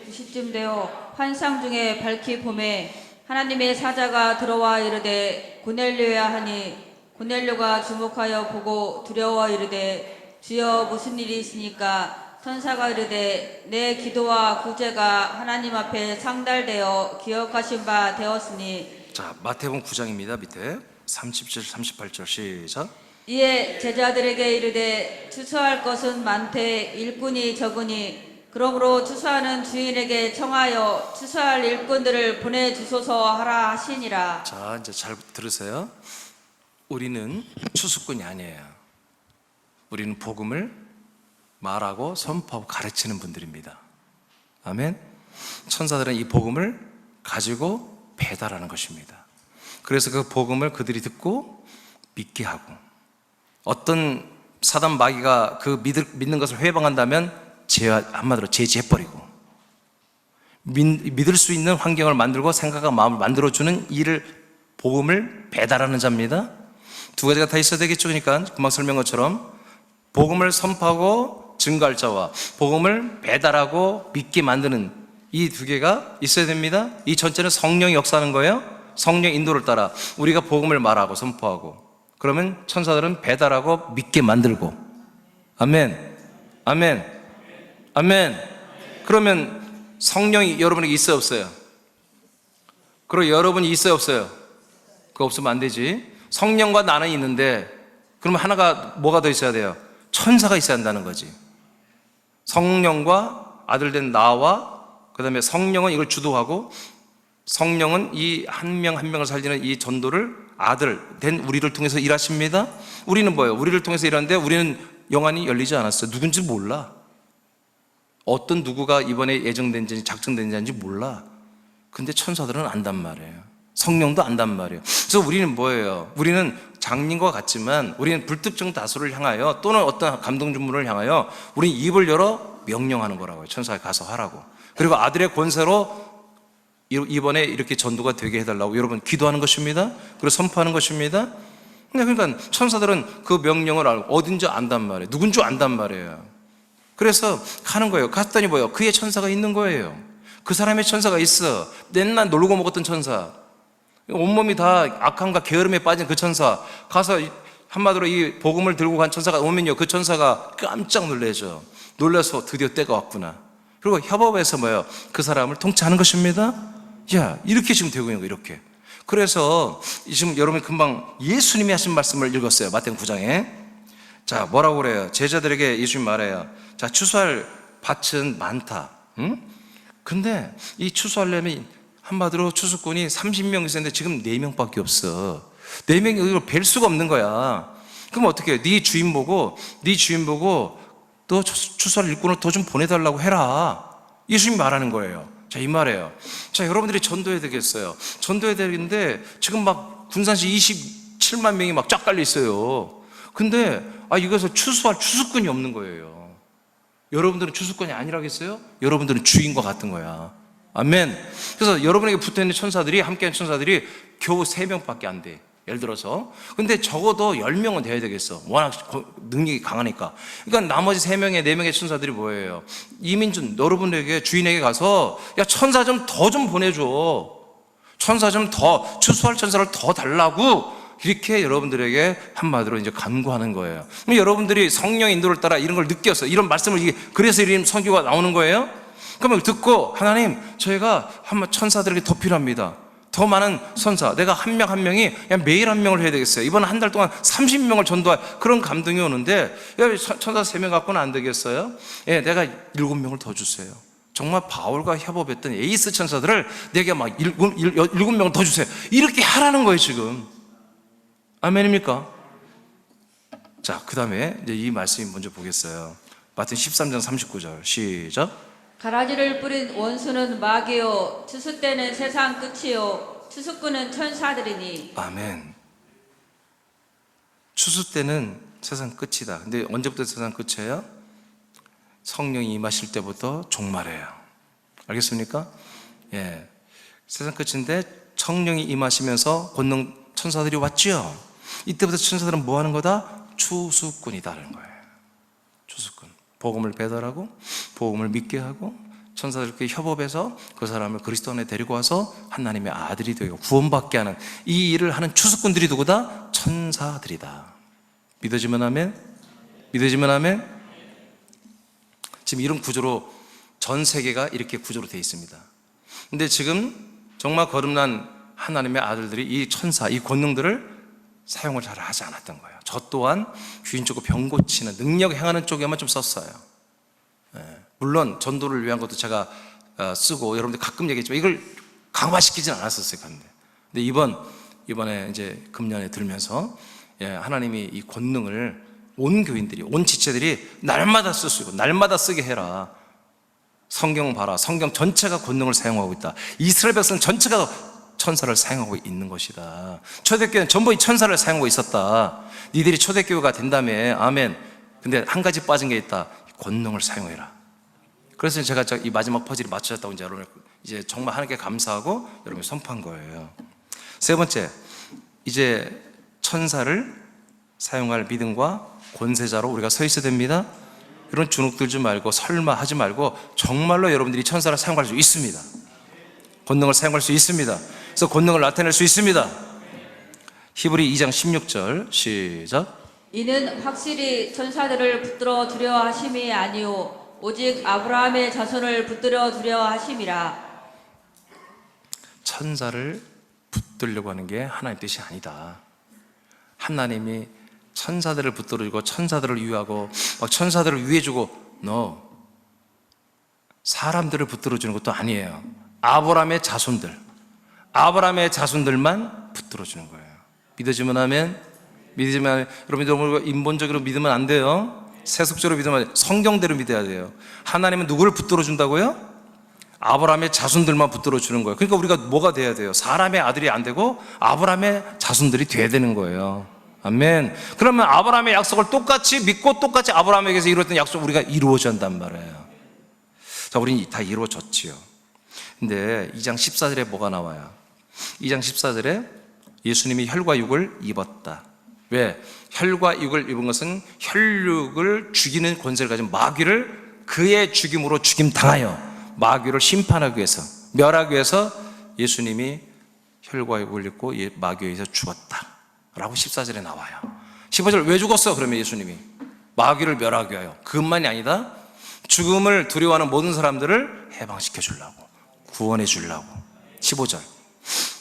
90쯤 되어 환상 중에 밝히 봄에 하나님의 사자가 들어와 이르되 고넬료야 하니 고넬료가 주목하여 보고 두려워 이르되 주여 무슨 일이 있으니까 천사가 이르되 내 기도와 구제가 하나님 앞에 상달되어 기억하신 바 되었으니. 자, 마태복음 9장입니다. 밑에 37, 38절 시작. 이에 제자들에게 이르되 추수할 것은 많되 일꾼이 적으니 그러므로 추수하는 주인에게 청하여 추수할 일꾼들을 보내주소서 하라 하시니라. 자, 이제 잘 들으세요. 우리는 추수꾼이 아니에요. 우리는 복음을 말하고 선포하고 가르치는 분들입니다. 아멘. 천사들은 이 복음을 가지고 배달하는 것입니다. 그래서 그 복음을 그들이 듣고 믿게 하고, 어떤 사단 마귀가 그 믿는 것을 회방한다면 한마디로 제지해버리고 믿을 수 있는 환경을 만들고 생각과 마음을 만들어주는 일을 복음을 배달하는 자입니다. 두 가지가 다 있어야 되겠죠. 그러니까 금방 설명한 것처럼 복음을 선포하고 증거할 자와 복음을 배달하고 믿게 만드는 이 두 개가 있어야 됩니다. 이 전체는 성령이 역사하는 거예요. 성령 인도를 따라 우리가 복음을 말하고 선포하고, 그러면 천사들은 배달하고 믿게 만들고. 아멘, 아멘, 아멘. 그러면 성령이 여러분에게 있어요, 없어요? 그리고 여러분이 있어요, 없어요? 그거 없으면 안 되지. 성령과 나는 있는데 그러면 하나가 뭐가 더 있어야 돼요? 천사가 있어야 한다는 거지. 성령과 아들 된 나와 그 다음에 성령은 이걸 주도하고, 성령은 이 한 명 한 명을 살리는 이 전도를 아들 된 우리를 통해서 일하십니다. 우리는 뭐예요? 우리를 통해서 일하는데 우리는 영안이 열리지 않았어요. 누군지 몰라. 어떤 누구가 이번에 예정된지 작정된지 몰라. 근데 천사들은 안단 말이에요. 성령도 안단 말이에요. 그래서 우리는 뭐예요? 우리는 장님과 같지만 우리는 불특정 다수를 향하여 또는 어떤 감동 주문을 향하여 우리는 입을 열어 명령하는 거라고요. 천사에 가서 하라고. 그리고 아들의 권세로 이번에 이렇게 전도가 되게 해달라고 여러분 기도하는 것입니다. 그리고 선포하는 것입니다. 그러니까 천사들은 그 명령을 알고 어딘지 안단 말이에요. 누군지 안단 말이에요. 그래서 가는 거예요. 갔더니 뭐예요? 그의 천사가 있는 거예요. 그 사람의 천사가 있어. 맨날 놀고 먹었던 천사, 온몸이 다 악함과 게으름에 빠진 그 천사, 가서 한마디로 이 복음을 들고 간 천사가 오면요, 그 천사가 깜짝 놀라죠. 놀라서 드디어 때가 왔구나. 그리고 협업해서 뭐예요? 그 사람을 통치하는 것입니다. 야, 이렇게 지금 되고 있는 거예요, 이렇게. 그래서 지금 여러분이 금방 예수님이 하신 말씀을 읽었어요. 마태복음 9장에. 자, 뭐라고 그래요? 제자들에게 예수님 말해요. 자, 추수할 밭은 많다. 응? 근데 이 추수하려면 한마디로 추수꾼이 30명 있었는데 지금 4명밖에 없어. 4명이 이걸 뵐 수가 없는 거야. 그럼 어떻게 해? 네 주인 보고 또 추수할 일꾼을 더 좀 보내달라고 해라. 예수님이 말하는 거예요. 자, 이 말이에요. 자, 여러분들이 전도해야 되겠어요. 전도해야 되는데 지금 막 군산시 27만 명이 막 쫙 깔려 있어요. 근데 이것을 추수할 추수꾼이 없는 거예요. 여러분들은 추수꾼이 아니라겠어요? 여러분들은 주인과 같은 거야. 아멘. 그래서 여러분에게 붙어있는 천사들이, 함께하는 천사들이 겨우 3명밖에 안 돼. 예를 들어서. 근데 적어도 10명은 돼야 되겠어. 워낙 능력이 강하니까. 그러니까 나머지 3명의, 4명의 천사들이 뭐예요? 이민준, 여러분에게, 주인에게 가서, 야, 천사 좀 더 좀 보내줘. 천사 좀 더, 추수할 천사를 더 달라고, 이렇게 여러분들에게 한마디로 이제 간구하는 거예요. 그럼 여러분들이 성령 인도를 따라 이런 걸 느꼈어요. 이런 말씀을, 그래서 이런 선교가 나오는 거예요. 그러면 듣고, 하나님, 저희가 한번 천사들에게 더 필요합니다. 더 많은 선사, 내가 한 명 한 명이 그냥 매일 한 명을 해야 되겠어요. 이번 한 달 동안 30명을 전도할 그런 감동이 오는데, 야, 천사 3명 갖고는 안 되겠어요? 예, 내가 7명을 더 주세요. 정말 바울과 협업했던 에이스 천사들을 내게 막 7명을 더 주세요. 이렇게 하라는 거예요, 지금. 아멘입니까? 자, 그 다음에 이제 이 말씀이 먼저 보겠어요. 마태복음 13장 39절 시작. 가라지를 뿌린 원수는 마귀요, 추수 때는 세상 끝이요, 추수꾼은 천사들이니. 아멘. 추수 때는 세상 끝이다. 근데 언제부터 세상 끝이에요? 성령이 임하실 때부터 종말이에요. 알겠습니까? 예, 세상 끝인데 성령이 임하시면서 권능 천사들이 왔죠. 이때부터 천사들은 뭐 하는 거다? 추수꾼이다라는 거예요. 추수꾼. 복음을 배달하고 복음을 믿게 하고 천사들께 협업해서 그 사람을 그리스도 안에 데리고 와서 하나님의 아들이 되고 구원받게 하는 이 일을 하는 추수꾼들이 누구다? 천사들이다. 믿어지면 아멘? 믿어지면 아멘? 지금 이런 구조로 전 세계가 이렇게 구조로 되어 있습니다. 근데 지금 정말 거듭난 하나님의 아들들이 이 천사, 이 권능들을 사용을 잘 하지 않았던 거예요. 저 또한 귀인 쪽으로 병 고치는 능력 행하는 쪽에만 좀 썼어요. 물론 전도를 위한 것도 제가 쓰고 여러분들 가끔 얘기했지만 이걸 강화시키진 않았었어요. 근데 이번에 이제 금년에 들면서 하나님이 이 권능을 온 교인들이, 온 지체들이 날마다 쓸 수 있고 날마다 쓰게 해라. 성경 봐라. 성경 전체가 권능을 사용하고 있다. 이스라엘 백성 전체가 천사를 사용하고 있는 것이다. 초대교회는 전부 이 천사를 사용하고 있었다. 니들이 초대교회가 된다며. 아멘. 근데 한 가지 빠진 게 있다. 권능을 사용해라. 그래서 제가 이 마지막 퍼즐이 맞춰졌다고 이제 여러분 이제 정말 하나님께 감사하고 여러분이 선포한 거예요. 세 번째, 이제 천사를 사용할 믿음과 권세자로 우리가 서 있어야 됩니다. 이런 주눅 들지 말고 설마 하지 말고 정말로 여러분들이 천사를 사용할 수 있습니다. 권능을 사용할 수 있습니다. 그래서 권능을 나타낼 수 있습니다. 히브리 2장 16절 시작. 이는 확실히 천사들을 붙들어 두려 하심이 아니요 오직 아브라함의 자손을 붙들어 두려 하심이라. 천사를 붙들려고 하는 게 하나님 뜻이 아니다. 하나님이 천사들을 붙들고 천사들을 위하고 막 천사들을 위해주고 너 사람들을 붙들어주는 것도 아니에요. 아브라함의 자손들만 붙들어주는 거예요. 믿어지면 하면, 믿으지만 하면, 여러분들 인본적으로 믿으면 안 돼요. 세속적으로 믿으면 안 돼요. 성경대로 믿어야 돼요. 하나님은 누구를 붙들어준다고요? 아브라함의 자손들만 붙들어주는 거예요. 그러니까 우리가 뭐가 돼야 돼요? 사람의 아들이 안 되고 아브라함의 자손들이 돼야 되는 거예요. 아멘. 그러면 아브라함의 약속을 똑같이 믿고 똑같이 아브라함에게서 이루었던 약속 우리가 이루어져야 한단 말이에요. 자, 우리는 다 이루어졌지요. 근데 2장 14절에 뭐가 나와요? 2장 14절에 예수님이 혈과 육을 입었다. 왜? 혈과 육을 입은 것은 혈육을 죽이는 권세를 가진 마귀를 그의 죽임으로 죽임당하여 마귀를 심판하기 위해서, 멸하기 위해서 예수님이 혈과 육을 입고 마귀에 의해서 죽었다 라고 14절에 나와요. 15절 왜 죽었어? 그러면 예수님이 마귀를 멸하기 위하여. 그것만이 아니다, 죽음을 두려워하는 모든 사람들을 해방시켜 주려고, 구원해 주려고. 15절.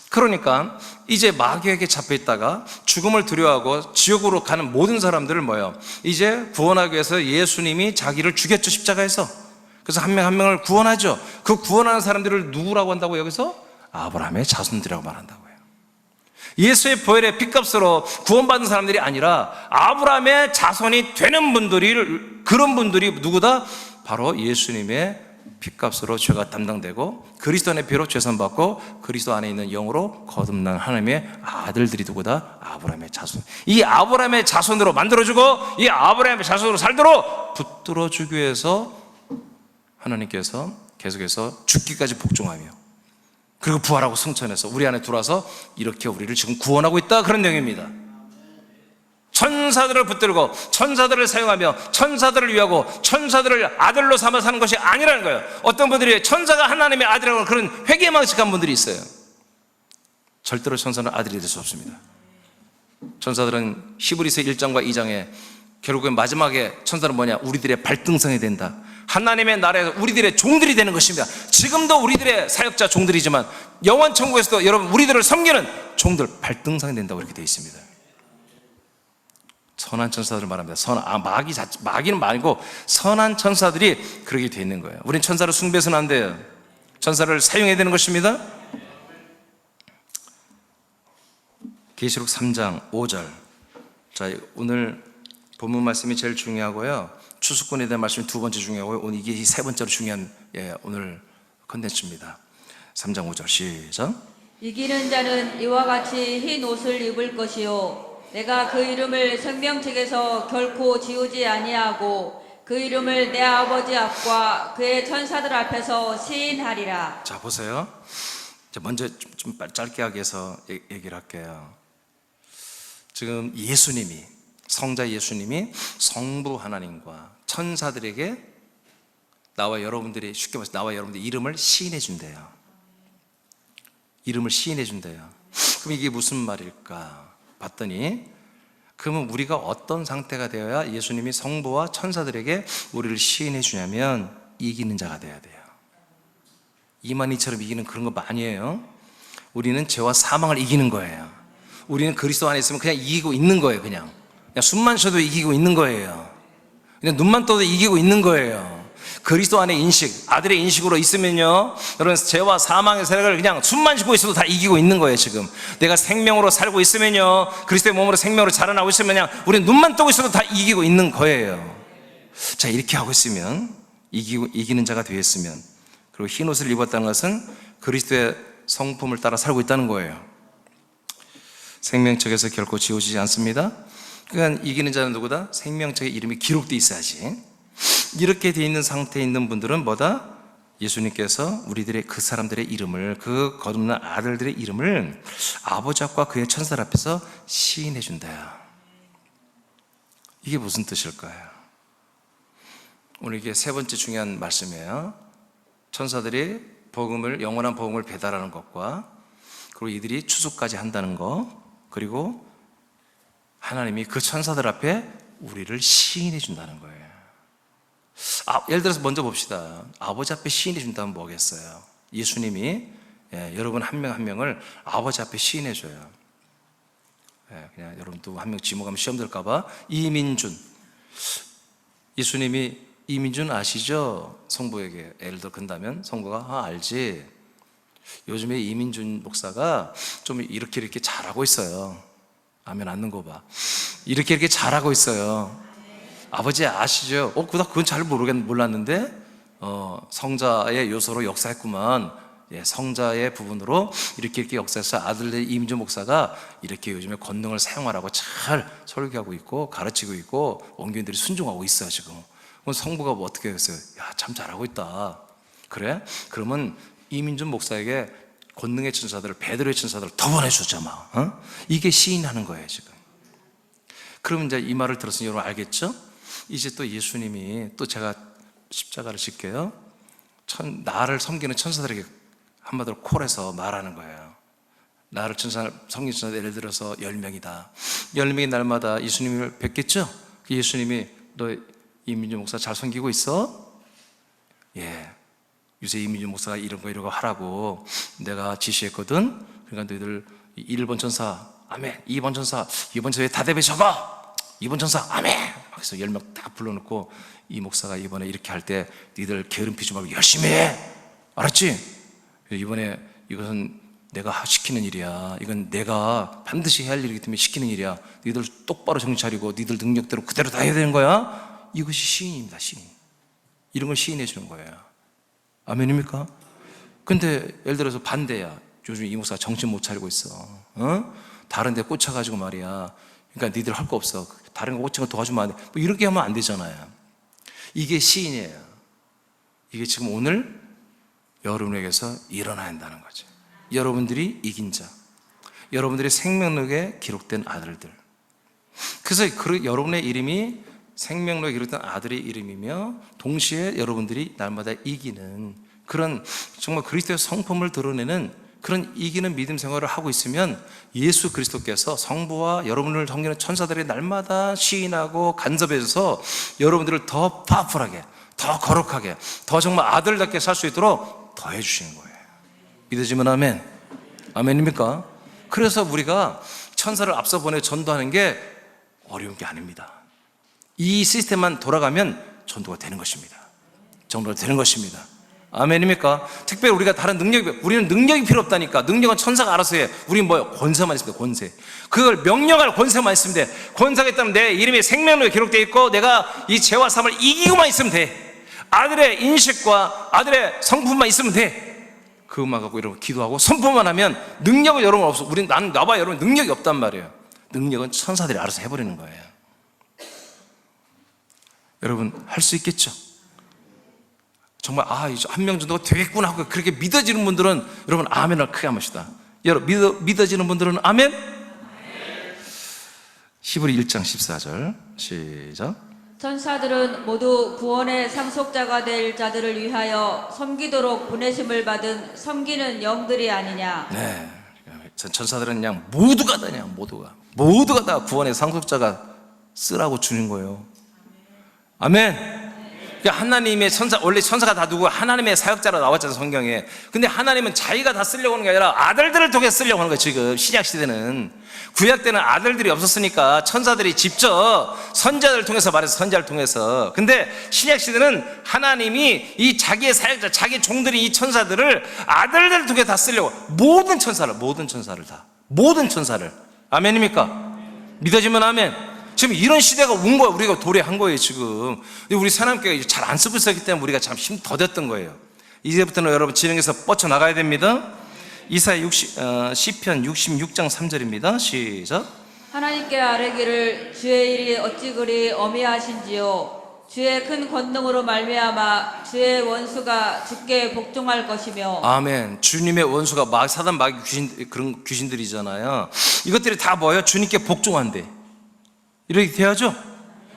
그러니까 이제 마귀에게 잡혀있다가 죽음을 두려워하고 지옥으로 가는 모든 사람들을 뭐예요? 이제 구원하기 위해서 예수님이 자기를 죽였죠, 십자가에서. 그래서 한 명 한 명을 구원하죠. 그 구원하는 사람들을 누구라고 한다고? 여기서 아브라함의 자손들이라고 말한다고요. 예수의 보혈의 피값으로 구원받은 사람들이 아니라 아브라함의 자손이 되는 분들이, 그런 분들이 누구다? 바로 예수님의 피값으로 죄가 담당되고 그리스도 안에 피로 죄산받고 그리스도 안에 있는 영으로 거듭난 하나님의 아들들이 누구다? 아브라함의 자손. 이 아브라함의 자손으로 만들어주고 이 아브라함의 자손으로 살도록 붙들어주기 위해서 하나님께서 계속해서 죽기까지 복종하며 그리고 부활하고 승천해서 우리 안에 들어와서 이렇게 우리를 지금 구원하고 있다, 그런 내용입니다. 천사들을 붙들고 천사들을 사용하며 천사들을 위하고 천사들을 아들로 삼아 사는 것이 아니라는 거예요. 어떤 분들이 천사가 하나님의 아들이라고 하는 그런 회개망측한 분들이 있어요. 절대로 천사는 아들이 될 수 없습니다. 천사들은 히브리서 1장과 2장에 결국엔 마지막에 천사는 뭐냐? 우리들의 발등상이 된다. 하나님의 나라에서 우리들의 종들이 되는 것입니다. 지금도 우리들의 사역자 종들이지만 영원 천국에서도 여러분 우리들을 섬기는 종들 발등상이 된다고 이렇게 되어 있습니다. 선한 천사들을 말합니다. 마귀는 말고 선한 천사들이 그렇게 되어 있는 거예요. 우린 천사를 숭배해서는 안 돼요. 천사를 사용해야 되는 것입니다. 계시록 3장 5절. 자, 오늘 본문 말씀이 제일 중요하고요. 추수꾼에 대한 말씀이 두 번째 중요하고요. 오늘 이게 세 번째로 중요한 오늘 컨텐츠입니다. 3장 5절 시작. 이기는 자는 이와 같이 흰 옷을 입을 것이요 내가 그 이름을 생명책에서 결코 지우지 아니하고 그 이름을 내 아버지 앞과 그의 천사들 앞에서 시인하리라. 자, 보세요. 먼저 좀 짧게 하기 위해서 얘기를 할게요. 지금 예수님이, 성자 예수님이 성부 하나님과 천사들에게 나와 여러분들이, 쉽게 말해서 나와 여러분들의 이름을 시인해 준대요. 이름을 시인해 준대요. 그럼 이게 무슨 말일까 봤더니, 그러면 우리가 어떤 상태가 되어야 예수님이 성부와 천사들에게 우리를 시인해 주냐면 이기는 자가 돼야 돼요. 이만희처럼 이기는 그런 거 아니에요. 우리는 죄와 사망을 이기는 거예요. 우리는 그리스도 안에 있으면 그냥 이기고 있는 거예요. 그냥 숨만 쉬어도 이기고 있는 거예요. 그냥 눈만 떠도 이기고 있는 거예요. 그리스도 안에 인식, 아들의 인식으로 있으면요, 여러분 죄와 사망의 세력을 그냥 숨만 쉬고 있어도 다 이기고 있는 거예요. 지금 내가 생명으로 살고 있으면요, 그리스도의 몸으로 생명으로 자라나고 있으면 그냥 우리는 눈만 뜨고 있어도 다 이기고 있는 거예요. 자, 이렇게 하고 있으면 이기는 자가 되었으면, 그리고 흰 옷을 입었다는 것은 그리스도의 성품을 따라 살고 있다는 거예요. 생명책에서 결코 지워지지 않습니다. 그러니까 이기는 자는 누구다? 생명책에 이름이 기록되어 있어야지. 이렇게 돼 있는 상태에 있는 분들은 뭐다? 예수님께서 우리들의 그 사람들의 이름을, 그 거듭난 아들들의 이름을 아버지 앞과 그의 천사들 앞에서 시인해 준다. 이게 무슨 뜻일까요? 오늘 이게 세 번째 중요한 말씀이에요. 천사들이 복음을, 영원한 복음을 배달하는 것과, 그리고 이들이 추수까지 한다는 것, 그리고 하나님이 그 천사들 앞에 우리를 시인해 준다는 거예요. 예를 들어서 먼저 봅시다. 아버지 앞에 시인해 준다면 뭐겠어요? 예수님이 여러분 한 명 한 명을 아버지 앞에 시인해 줘요. 그냥 여러분도 한 명 지목하면 시험 들까봐. 이민준, 예수님이 이민준 아시죠? 성부에게 예를 들어 건다면 성부가 알지. 요즘에 이민준 목사가 좀 이렇게 잘하고 있어요. 아멘 않는 거 봐. 이렇게 잘하고 있어요. 아버지 아시죠? 그건 잘 몰랐는데 성자의 요소로 역사했구만. 성자의 부분으로 이렇게 역사해서 아들의 이민준 목사가 이렇게 요즘에 권능을 사용하라고 잘 설교하고 있고 가르치고 있고 원교인들이 순종하고 있어요 지금. 그럼 성부가 뭐 어떻게 했어요? 야, 참 잘하고 있다. 그래? 그러면 이민준 목사에게 권능의 천사들을, 베드로의 천사들을 더 보내주자 막. 이게 시인하는 거예요 지금. 그러면 이제 이 말을 들었으니 여러분 알겠죠? 이제 또 예수님이, 또 제가 십자가를 질게요. 나를 섬기는 천사들에게 한마디로 콜해서 말하는 거예요. 나를 섬기는 천사들, 예를 들어서 10명이다. 10명이 날마다 예수님을 뵙겠죠? 예수님이 너 이민주 목사 잘 섬기고 있어? 예. 요새 이민주 목사가 이런 거 하라고 내가 지시했거든. 그러니까 너희들 1번 천사 아멘, 2번 천사, 2번 천사에 다대배 적어, 2번 천사 아멘. 그래서 10명 다 불러놓고 이 목사가 이번에 이렇게 할 때 니들 게으름 피지 말고 열심히 해. 알았지? 이번에 이것은 내가 시키는 일이야. 이건 내가 반드시 해야 할 일이기 때문에 시키는 일이야. 니들 똑바로 정신 차리고 니들 능력대로 그대로 다 해야 되는 거야. 이것이 시인입니다. 시인. 이런 걸 시인해 주는 거예요. 아멘입니까? 근데 예를 들어서 반대야. 요즘 이 목사가 정신 못 차리고 있어. 다른 데 꽂혀가지고 말이야. 그러니까 니들 할 거 없어. 다른 거 꽂힌 거 도와주면 안 돼. 뭐 이렇게 하면 안 되잖아요. 이게 시인이에요. 이게 지금 오늘 여러분에게서 일어나야 한다는 거죠. 여러분들이 이긴 자, 여러분들의 생명록에 기록된 아들들. 그래서 여러분의 이름이 생명록에 기록된 아들의 이름이며 동시에 여러분들이 날마다 이기는 그런 정말 그리스도의 성품을 드러내는 그런 이기는 믿음 생활을 하고 있으면 예수 그리스도께서 성부와 여러분을 섬기는 천사들이 날마다 시인하고 간섭해줘서 여러분들을 더 파워풀하게, 더 거룩하게, 더 정말 아들답게 살 수 있도록 더 해주시는 거예요. 믿어지면 아멘. 아멘입니까? 그래서 우리가 천사를 앞서 보내 전도하는 게 어려운 게 아닙니다. 이 시스템만 돌아가면 전도가 되는 것입니다. 전도가 되는 것입니다. 아멘입니까? 특별히 우리가 다른 우리는 능력이 필요 없다니까. 능력은 천사가 알아서 해. 우리는 뭐요? 권세만 있습니다. 권세. 그걸 명령할 권세만 있으면 돼. 권세가 있다면 내 이름이 생명록에 기록되어 있고 내가 이 죄와 삶을 이기고만 있으면 돼. 아들의 인식과 아들의 성품만 있으면 돼. 그것만 갖고 여러분 기도하고 선포만 하면 능력은 여러분 없어. 나봐 여러분 능력이 없단 말이에요. 능력은 천사들이 알아서 해버리는 거예요. 여러분 할 수 있겠죠? 정말 한 명 정도가 되겠구나 하고 그렇게 믿어지는 분들은 여러분 아멘을 크게 합시다. 여러분 믿어지는 분들은 아멘? 히브리 1장 14절 시작. 천사들은 모두 구원의 상속자가 될 자들을 위하여 섬기도록 보내심을 받은 섬기는 영들이 아니냐. 네, 천사들은 그냥 모두가 다 그냥 모두가 다 구원의 상속자가 쓰라고 주는 거예요. 아멘. 그러니까 하나님의 천사, 원래 천사가 다 누구? 하나님의 사역자로 나왔잖아요 성경에. 근데 하나님은 자기가 다 쓰려고 하는 게 아니라 아들들을 통해 쓰려고 하는 거예요. 지금 신약 시대는. 구약 때는 아들들이 없었으니까 천사들이 직접 선자들을 통해서 말해서 선자를 통해서. 근데 신약 시대는 하나님이 이 자기의 사역자, 자기 종들이 이 천사들을 아들들을 통해 다 쓰려고. 모든 천사를 아멘입니까? 믿어지면 아멘. 지금 이런 시대가 온 거야. 우리가 도래한 거예요 지금. 우리 사람교회가 잘 안 쓰고 있었기 때문에 우리가 참 힘 더 됐던 거예요. 이제부터는 여러분 진행해서 뻗쳐나가야 됩니다. 시편 66장 3절입니다 시작. 하나님께 아뢰기를 주의 일이 어찌 그리 어미하신지요. 주의 큰 권능으로 말미암아 주의 원수가 주께 복종할 것이며 아멘. 주님의 원수가 사단 마귀 귀신, 그런 귀신들이잖아요. 이것들이 다 뭐예요? 주님께 복종한대. 이렇게 돼야죠?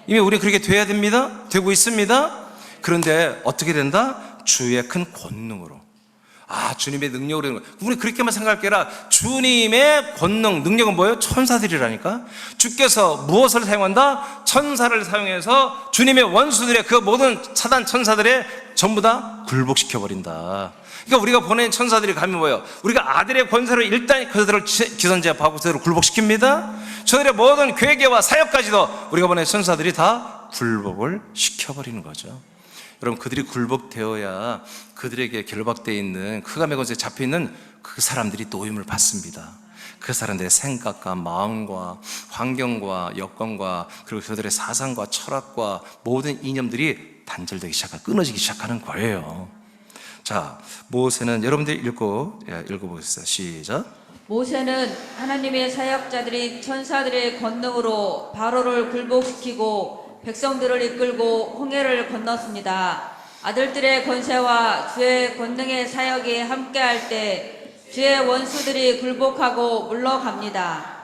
이미 우리 그렇게 돼야 됩니다. 되고 있습니다. 그런데 어떻게 된다? 주의 큰 권능으로. 주님의 능력으로. 우리 그렇게만 생각할 게 아니라 주님의 권능, 능력은 뭐예요? 천사들이라니까. 주께서 무엇을 사용한다? 천사를 사용해서 주님의 원수들의 그 모든 사단 천사들의 전부 다 굴복시켜버린다. 그러니까 우리가 보낸 천사들이 가면 뭐예요? 우리가 아들의 권세로 일단 그들을 기선제압하고 그들을 굴복시킵니다. 저들의 모든 괴계와 사역까지도 우리가 보낸 천사들이 다 굴복을 시켜버리는 거죠. 여러분, 그들이 굴복되어야 그들에게 결박되어 있는 흑암의 권세에 잡혀있는 그 사람들이 노임을 받습니다. 그 사람들의 생각과 마음과 환경과 여건과 그리고 그들의 사상과 철학과 모든 이념들이 단절되기 시작하고 끊어지기 시작하는 거예요. 자, 모세는 여러분들이 읽어보겠습니다. 시작. 모세는 하나님의 사역자들인 천사들의 권능으로 바로를 굴복시키고 백성들을 이끌고 홍해를 건넜습니다. 아들들의 권세와 주의 권능의 사역이 함께할 때 주의 원수들이 굴복하고 물러갑니다.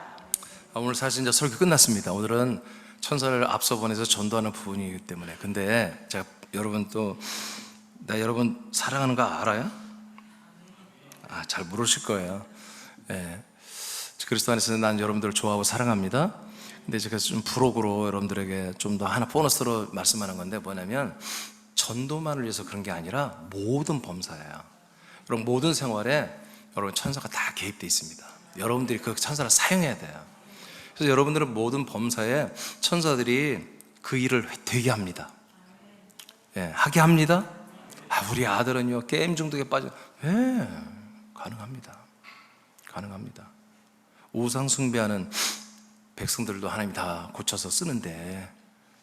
오늘 사실 이제 설교 끝났습니다. 오늘은 천사를 앞서 보내서 전도하는 부분이기 때문에. 근데 제가 나 여러분 사랑하는 거 알아요? 잘 모르실 거예요. 예. 그리스도 안에서 난 여러분들을 좋아하고 사랑합니다. 근데 제가 좀 부록으로 여러분들에게 좀 더 하나 보너스로 말씀하는 건데 뭐냐면 전도만을 위해서 그런 게 아니라 모든 범사예요. 여러분 모든 생활에 여러분 천사가 다 개입되어 있습니다. 여러분들이 그 천사를 사용해야 돼요. 그래서 여러분들은 모든 범사에 천사들이 그 일을 되게 합니다. 예, 하게 합니다. 우리 아들은요 게임 중독에 빠져. 예, 가능합니다. 우상 숭배하는 백성들도 하나님이 다 고쳐서 쓰는데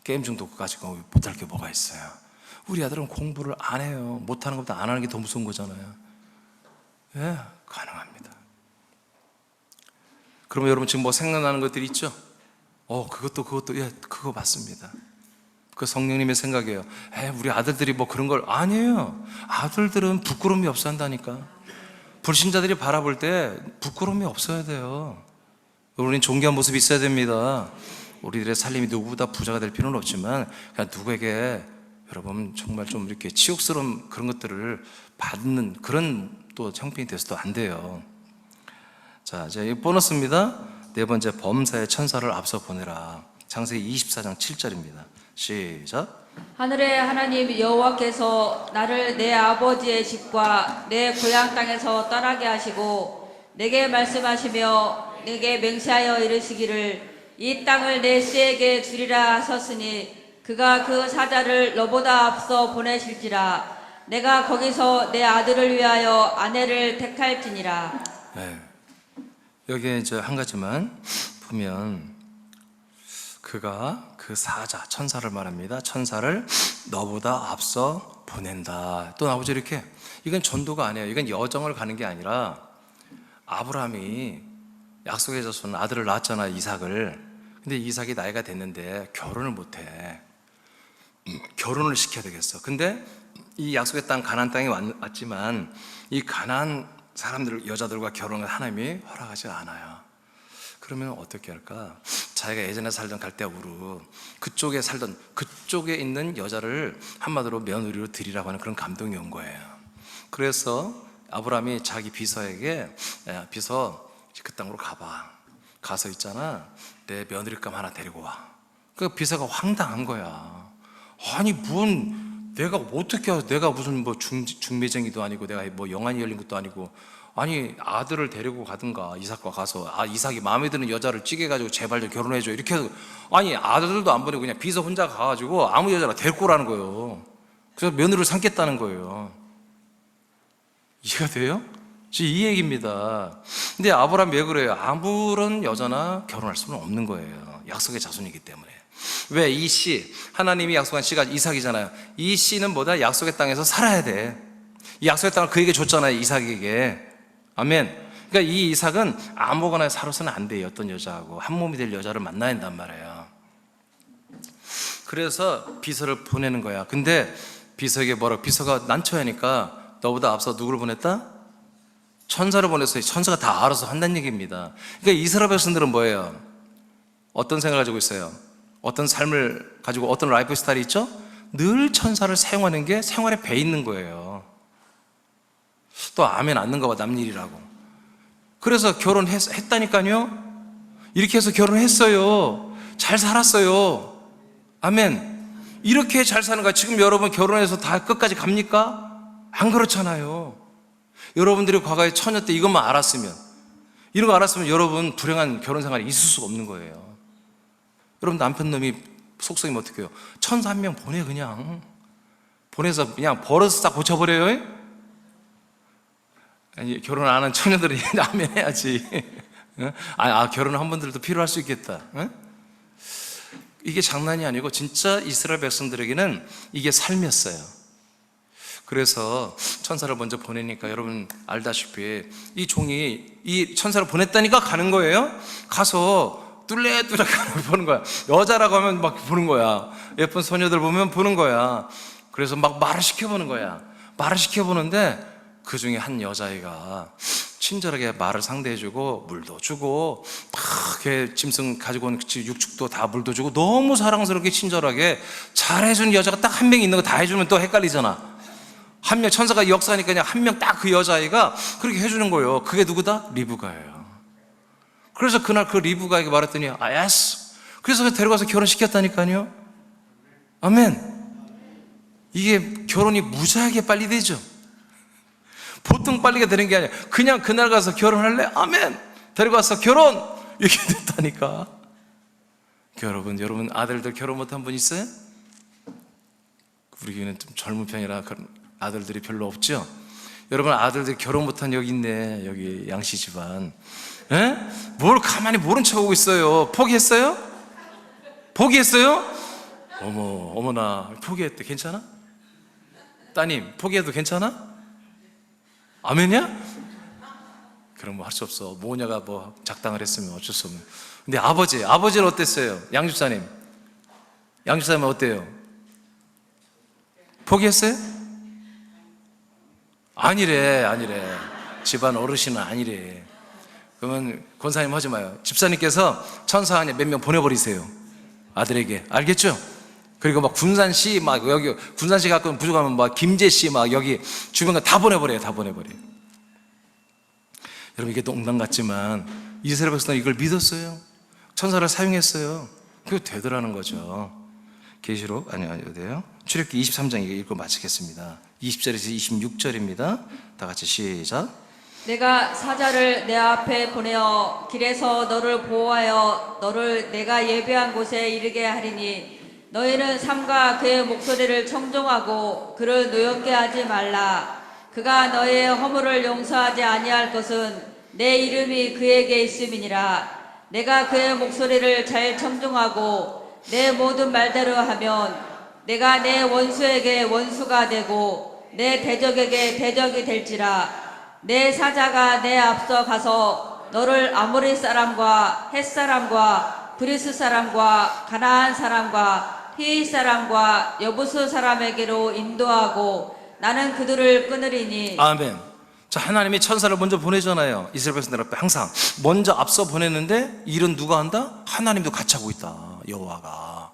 게임 중독 가지고 못할 게 뭐가 있어요? 우리 아들은 공부를 안 해요. 못하는 것보다 안 하는 게 더 무서운 거잖아요. 예, 가능합니다. 그러면 여러분 지금 뭐 생각나는 것들이 있죠? 그것도 예, 그거 맞습니다. 그 성령님의 생각이에요. 우리 아들들이 뭐 그런 걸 아니에요. 아들들은 부끄러움이 없어야 한다니까. 불신자들이 바라볼 때 부끄러움이 없어야 돼요. 우리는 존귀한 모습이 있어야 됩니다. 우리들의 살림이 누구보다 부자가 될 필요는 없지만 그냥 누구에게 여러분 정말 좀 이렇게 치욕스러운 그런 것들을 받는 그런 또 형편이 돼서도 안 돼요. 자, 이제 이 보너스입니다. 네 번째, 범사의 천사를 앞서 보내라. 창세기 24장 7절입니다. 시작. 하늘의 하나님 여호와께서 나를 내 아버지의 집과 내 고향 땅에서 떠나게 하시고 내게 말씀하시며 내게 맹세하여 이르시기를 이 땅을 내 씨에게 주리라 하셨으니 그가 그 사자를 너보다 앞서 보내실지라. 내가 거기서 내 아들을 위하여 아내를 택할지니라. 네. 여기에 이제 한 가지만 보면 그가 그 사자 천사를 말합니다. 천사를 너보다 앞서 보낸다. 또 나오죠 이렇게. 이건 전도가 아니에요. 이건 여정을 가는 게 아니라 아브라함이 약속의 자손 아들을 낳았잖아요, 이삭을. 근데 이삭이 나이가 됐는데 결혼을 못해. 결혼을 시켜야 되겠어. 근데 이 약속의 땅 가나안 땅에 왔지만 이 가나안 사람들 여자들과 결혼을 하나님이 허락하지 않아요. 그러면 어떻게 할까? 자기가 예전에 살던 갈대아우르 그쪽에 있는 여자를 한마디로 며느리로 드리라고 하는 그런 감동이 온 거예요. 그래서 아브라함이 자기 비서에게 비서 그 땅으로 가봐. 가서 있잖아 내 며느리감 하나 데리고 와. 그 비서가 황당한 거야. 아니 내가 어떻게 내가 무슨 뭐 중매쟁이도 아니고 내가 뭐 영안이 열린 것도 아니고 아니 아들을 데리고 가든가 이삭과 가서 이삭이 마음에 드는 여자를 찌개가지고 제발 좀 결혼해줘 이렇게 해서 아니 아들도 안 보내고 그냥 비서 혼자 가가지고 아무 여자나 데리고 오라는 거예요. 그래서 며느리를 삼겠다는 거예요. 이해가 돼요? 지금 이 얘기입니다. 근데 아브라함 왜 그래요? 아무런 여자나 결혼할 수는 없는 거예요. 약속의 자손이기 때문에. 왜? 이 씨, 하나님이 약속한 씨가 이삭이잖아요. 이 씨는 뭐다? 약속의 땅에서 살아야 돼. 이 약속의 땅을 그에게 줬잖아요, 이삭에게. 아멘. 그러니까 이 이삭은 아무거나 살아서는 안 돼요. 어떤 여자하고 한 몸이 될 여자를 만나야 한단 말이에요. 그래서 비서를 보내는 거야. 근데 비서에게 비서가 난처하니까 너보다 앞서 누구를 보냈다? 천사를 보냈어요. 천사가 다 알아서 한다는 얘기입니다. 그러니까 이스라엘 백성들은 뭐예요? 어떤 생각을 가지고 있어요? 어떤 삶을 가지고 어떤 라이프 스타일이 있죠? 늘 천사를 사용하는 게 생활에 배 있는 거예요. 또 아멘 안 는가 봐, 남일이라고. 그래서 결혼했다니까요. 이렇게 해서 결혼했어요. 잘 살았어요. 아멘. 이렇게 잘 사는 거야. 지금 여러분 결혼해서 다 끝까지 갑니까? 안 그렇잖아요. 여러분들이 과거에 처녀 때 이것만 알았으면, 이런 거 알았으면 여러분 불행한 결혼 생활이 있을 수가 없는 거예요. 여러분 남편 놈이 속성이면 어떡해요? 천사 한 명 보내, 그냥 보내서 그냥 버릇 싹 고쳐버려요. 아니, 결혼 안 한 처녀들은 아멘 해야지. 결혼 한 분들도 필요할 수 있겠다. 이게 장난이 아니고 진짜 이스라엘 백성들에게는 이게 삶이었어요. 그래서 천사를 먼저 보내니까 여러분 알다시피 이 종이 이 천사를 보냈다니까 가는 거예요. 가서 뚫레뚫레 보는 거야. 여자라고 하면 막 보는 거야. 예쁜 소녀들 보면 보는 거야. 그래서 막 말을 시켜보는 거야. 말을 시켜보는데 그 중에 한 여자애가 친절하게 말을 상대해주고 물도 주고 막 이렇게 짐승 가지고 온 육축도 다 물도 주고 너무 사랑스럽게 친절하게 잘해주는 여자가 딱 한 명 있는 거 다 해주면 또 헷갈리잖아. 한 명, 천사가 역사니까 그냥 한 명 딱 그 여자아이가 그렇게 해주는 거예요. 그게 누구다? 리브가예요. 그래서 그날 그 리브가에게 말했더니 예스. 그래서 데려가서 결혼시켰다니까요. 아멘. 이게 결혼이 무지하게 빨리 되죠. 보통 빨리가 되는 게 아니야. 그냥 그날 가서 결혼할래? 아멘. 데려가서 결혼! 이렇게 됐다니까. 여러분 아들들 결혼 못한 분 있어요? 우리 교회는 좀 젊은 편이라 그런 아들들이 별로 없죠? 여러분 아들들 결혼 못한 여기 있네. 여기 양씨 집안. 에? 뭘 가만히 모른 척하고 있어요. 포기했어요? 포기했어요? 어머나 포기했대. 괜찮아? 따님 포기해도 괜찮아? 아멘이야? 그럼 뭐 할 수 없어. 모녀가 뭐 작당을 했으면 어쩔 수 없는. 근데 아버지는 어땠어요? 양집사님은 어때요? 포기했어요? 아니래. 집안 어르신은 아니래. 그러면 권사님 하지 마요. 집사님께서 천사 안에 몇 명 보내버리세요. 아들에게. 알겠죠? 그리고 막 군산시 막 여기 군산시 가끔 부족하면 막 김제시 막 여기 주변 다 보내버려요. 여러분 이게 농담 같지만 이스라엘 백성은 이걸 믿었어요. 천사를 사용했어요. 그게 되더라는 거죠. 계시록 어디예요? 출애굽기 23장 읽고 마치겠습니다. 20절에서 26절입니다. 다 같이 시작. 내가 사자를 내 앞에 보내어 길에서 너를 보호하여 너를 내가 예비한 곳에 이르게 하리니 너희는 삼가 그의 목소리를 청종하고 그를 노엽게 하지 말라. 그가 너희의 허물을 용서하지 아니할 것은 내 이름이 그에게 있음이니라. 내가 그의 목소리를 잘 청종하고 내 모든 말대로 하면 내가 내 원수에게 원수가 되고 내 대적에게 대적이 될지라. 내 사자가 내 앞서 가서 너를 아모리 사람과 헷 사람과 브리스 사람과 가나안 사람과 히윗 사람과 여부스 사람에게로 인도하고 나는 그들을 끊으리니. 아멘. 자, 하나님이 천사를 먼저 보내잖아요. 이스라엘 백성들 앞에 항상 먼저 앞서 보냈는데 일은 누가 한다? 하나님도 같이 하고 있다. 여호와가.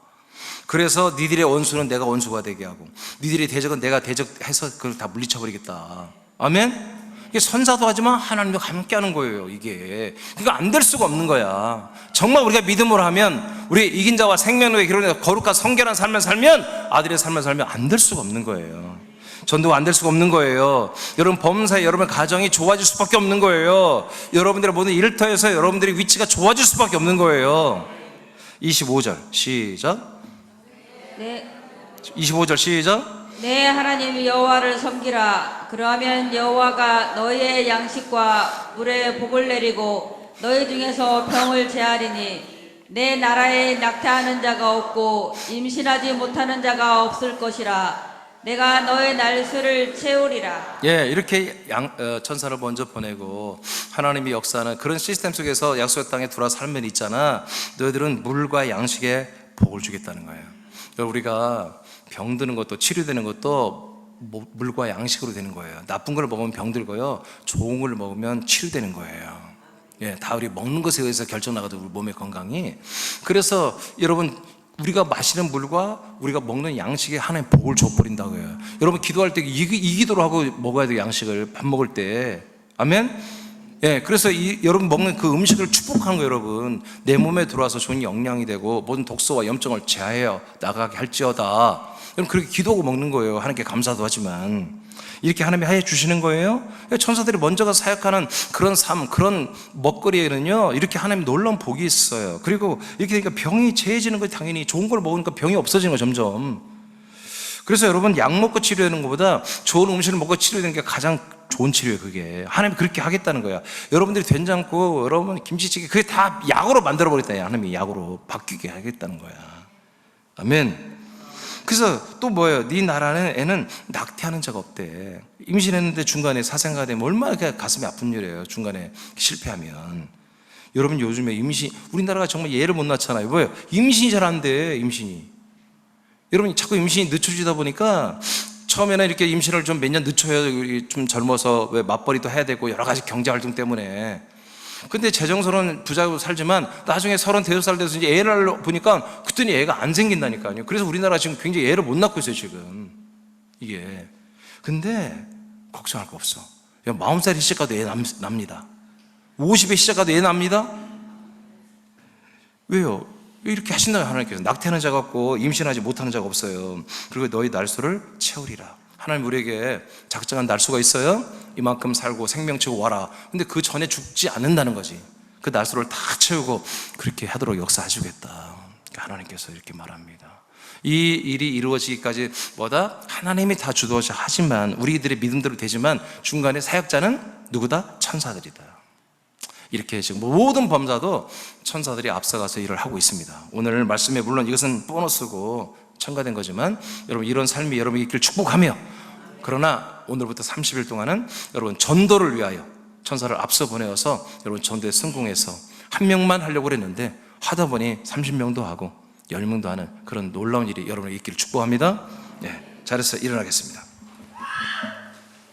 그래서 니들의 원수는 내가 원수가 되게 하고 니들의 대적은 내가 대적해서 그걸 다 물리쳐버리겠다. 아멘. 이게 선사도 하지만 하나님도 함께 하는 거예요. 이게 그러니까 안 될 수가 없는 거야. 정말 우리가 믿음으로 하면 우리 이긴 자와 생명의 결혼해서 거룩한 성결한 삶을 살면 아들의 삶을 살면 안 될 수가 없는 거예요. 전도가 안 될 수가 없는 거예요. 여러분 범사에 여러분 가정이 좋아질 수밖에 없는 거예요. 여러분들의 모든 일터에서 여러분들의 위치가 좋아질 수밖에 없는 거예요. 25절 시작. 네. 25절 시작. 내 하나님 여호와를 섬기라. 그러하면 여호와가 너희의 양식과 물에 복을 내리고 너희 중에서 병을 제하리니 내 나라에 낙태하는 자가 없고 임신하지 못하는 자가 없을 것이라. 내가 너의 날수를 채우리라. 예, 이렇게 천사를 먼저 보내고 하나님이 역사하는 그런 시스템 속에서 약속의 땅에 들어와 살면 있잖아. 너희들은 물과 양식에 복을 주겠다는 거예요. 우리가 병드는 것도 치료되는 것도 물과 양식으로 되는 거예요. 나쁜 걸 먹으면 병들고요, 좋은 걸 먹으면 치료되는 거예요. 예, 다 우리 먹는 것에 의해서 결정 나가도 우리 몸의 건강이. 그래서 여러분, 우리가 마시는 물과 우리가 먹는 양식에 하나님 복을 줘버린다고요. 여러분, 기도할 때 이 기도를 하고 먹어야 돼요. 양식을 밥 먹을 때. 아멘. 예, 그래서 여러분 먹는 그 음식을 축복하는 거예요. 여러분, 내 몸에 들어와서 좋은 영양이 되고 모든 독소와 염증을 제하여 나가게 할지어다. 여러분, 그렇게 기도하고 먹는 거예요. 하나님께 감사도 하지만 이렇게 하나님이 하여 주시는 거예요. 천사들이 먼저가 사역하는 그런 삶, 그런 먹거리에는요, 이렇게 하나님 놀라운 복이 있어요. 그리고 이렇게 되니까 병이 제해지는 거, 당연히 좋은 걸 먹으니까 병이 없어지는 거 점점. 그래서 여러분, 약 먹고 치료하는 것보다 좋은 음식을 먹고 치료되는 게 가장 좋은 치료예요. 그게 하나님이 그렇게 하겠다는 거야. 여러분들이 된장국, 여러분 김치찌개, 그게 다 약으로 만들어 버렸다. 하나님이 약으로 바뀌게 하겠다는 거야. 아멘. 그래서 또 뭐예요? 네 나라는 애는 낙태하는 자가 없대. 임신했는데 중간에 사생가 되면 얼마나 가슴이 아픈 일이에요. 중간에 실패하면. 여러분, 요즘에 우리나라가 정말 예를 못 낳잖아요. 뭐예요? 임신이 잘 안 돼. 임신이. 여러분, 자꾸 임신이 늦춰지다 보니까 처음에는 이렇게 임신을 좀 몇 년 늦춰야, 좀 젊어서 왜 맞벌이도 해야 되고 여러 가지 경제 활동 때문에. 근데 재정서는 부자로 살지만 나중에 35살 돼서 이제 애를 보니까 그랬더니 애가 안 생긴다니까요. 그래서 우리나라 지금 굉장히 애를 못 낳고 있어요, 지금. 이게. 근데 걱정할 거 없어. 40살이 시작가도 애 납니다. 50에 시작가도 애 납니다. 왜요? 이렇게 하신다고 하나님께서. 낙태하는 자가 없고 임신하지 못하는 자가 없어요. 그리고 너희 날수를 채우리라. 하나님 우리에게 작정한 날수가 있어요. 이만큼 살고 생명치고 와라. 근데 그 전에 죽지 않는다는 거지. 그 날수를 다 채우고 그렇게 하도록 역사하시겠다. 하나님께서 이렇게 말합니다. 이 일이 이루어지기까지 뭐다? 하나님이 다 주도하셔 하지만, 우리들의 믿음대로 되지만 중간에 사역자는 누구다? 천사들이다. 이렇게 지금 모든 범사도 천사들이 앞서가서 일을 하고 있습니다. 오늘 말씀에 물론 이것은 보너스고 첨가된 거지만, 여러분, 이런 삶이 여러분이 있길 축복하며, 그러나 오늘부터 30일 동안은 여러분 전도를 위하여 천사를 앞서 보내어서 여러분 전도에 성공해서 한 명만 하려고 그랬는데 하다 보니 30명도 하고 10명도 하는 그런 놀라운 일이 여러분에게 있기를 축복합니다. 네, 잘해서 일어나겠습니다.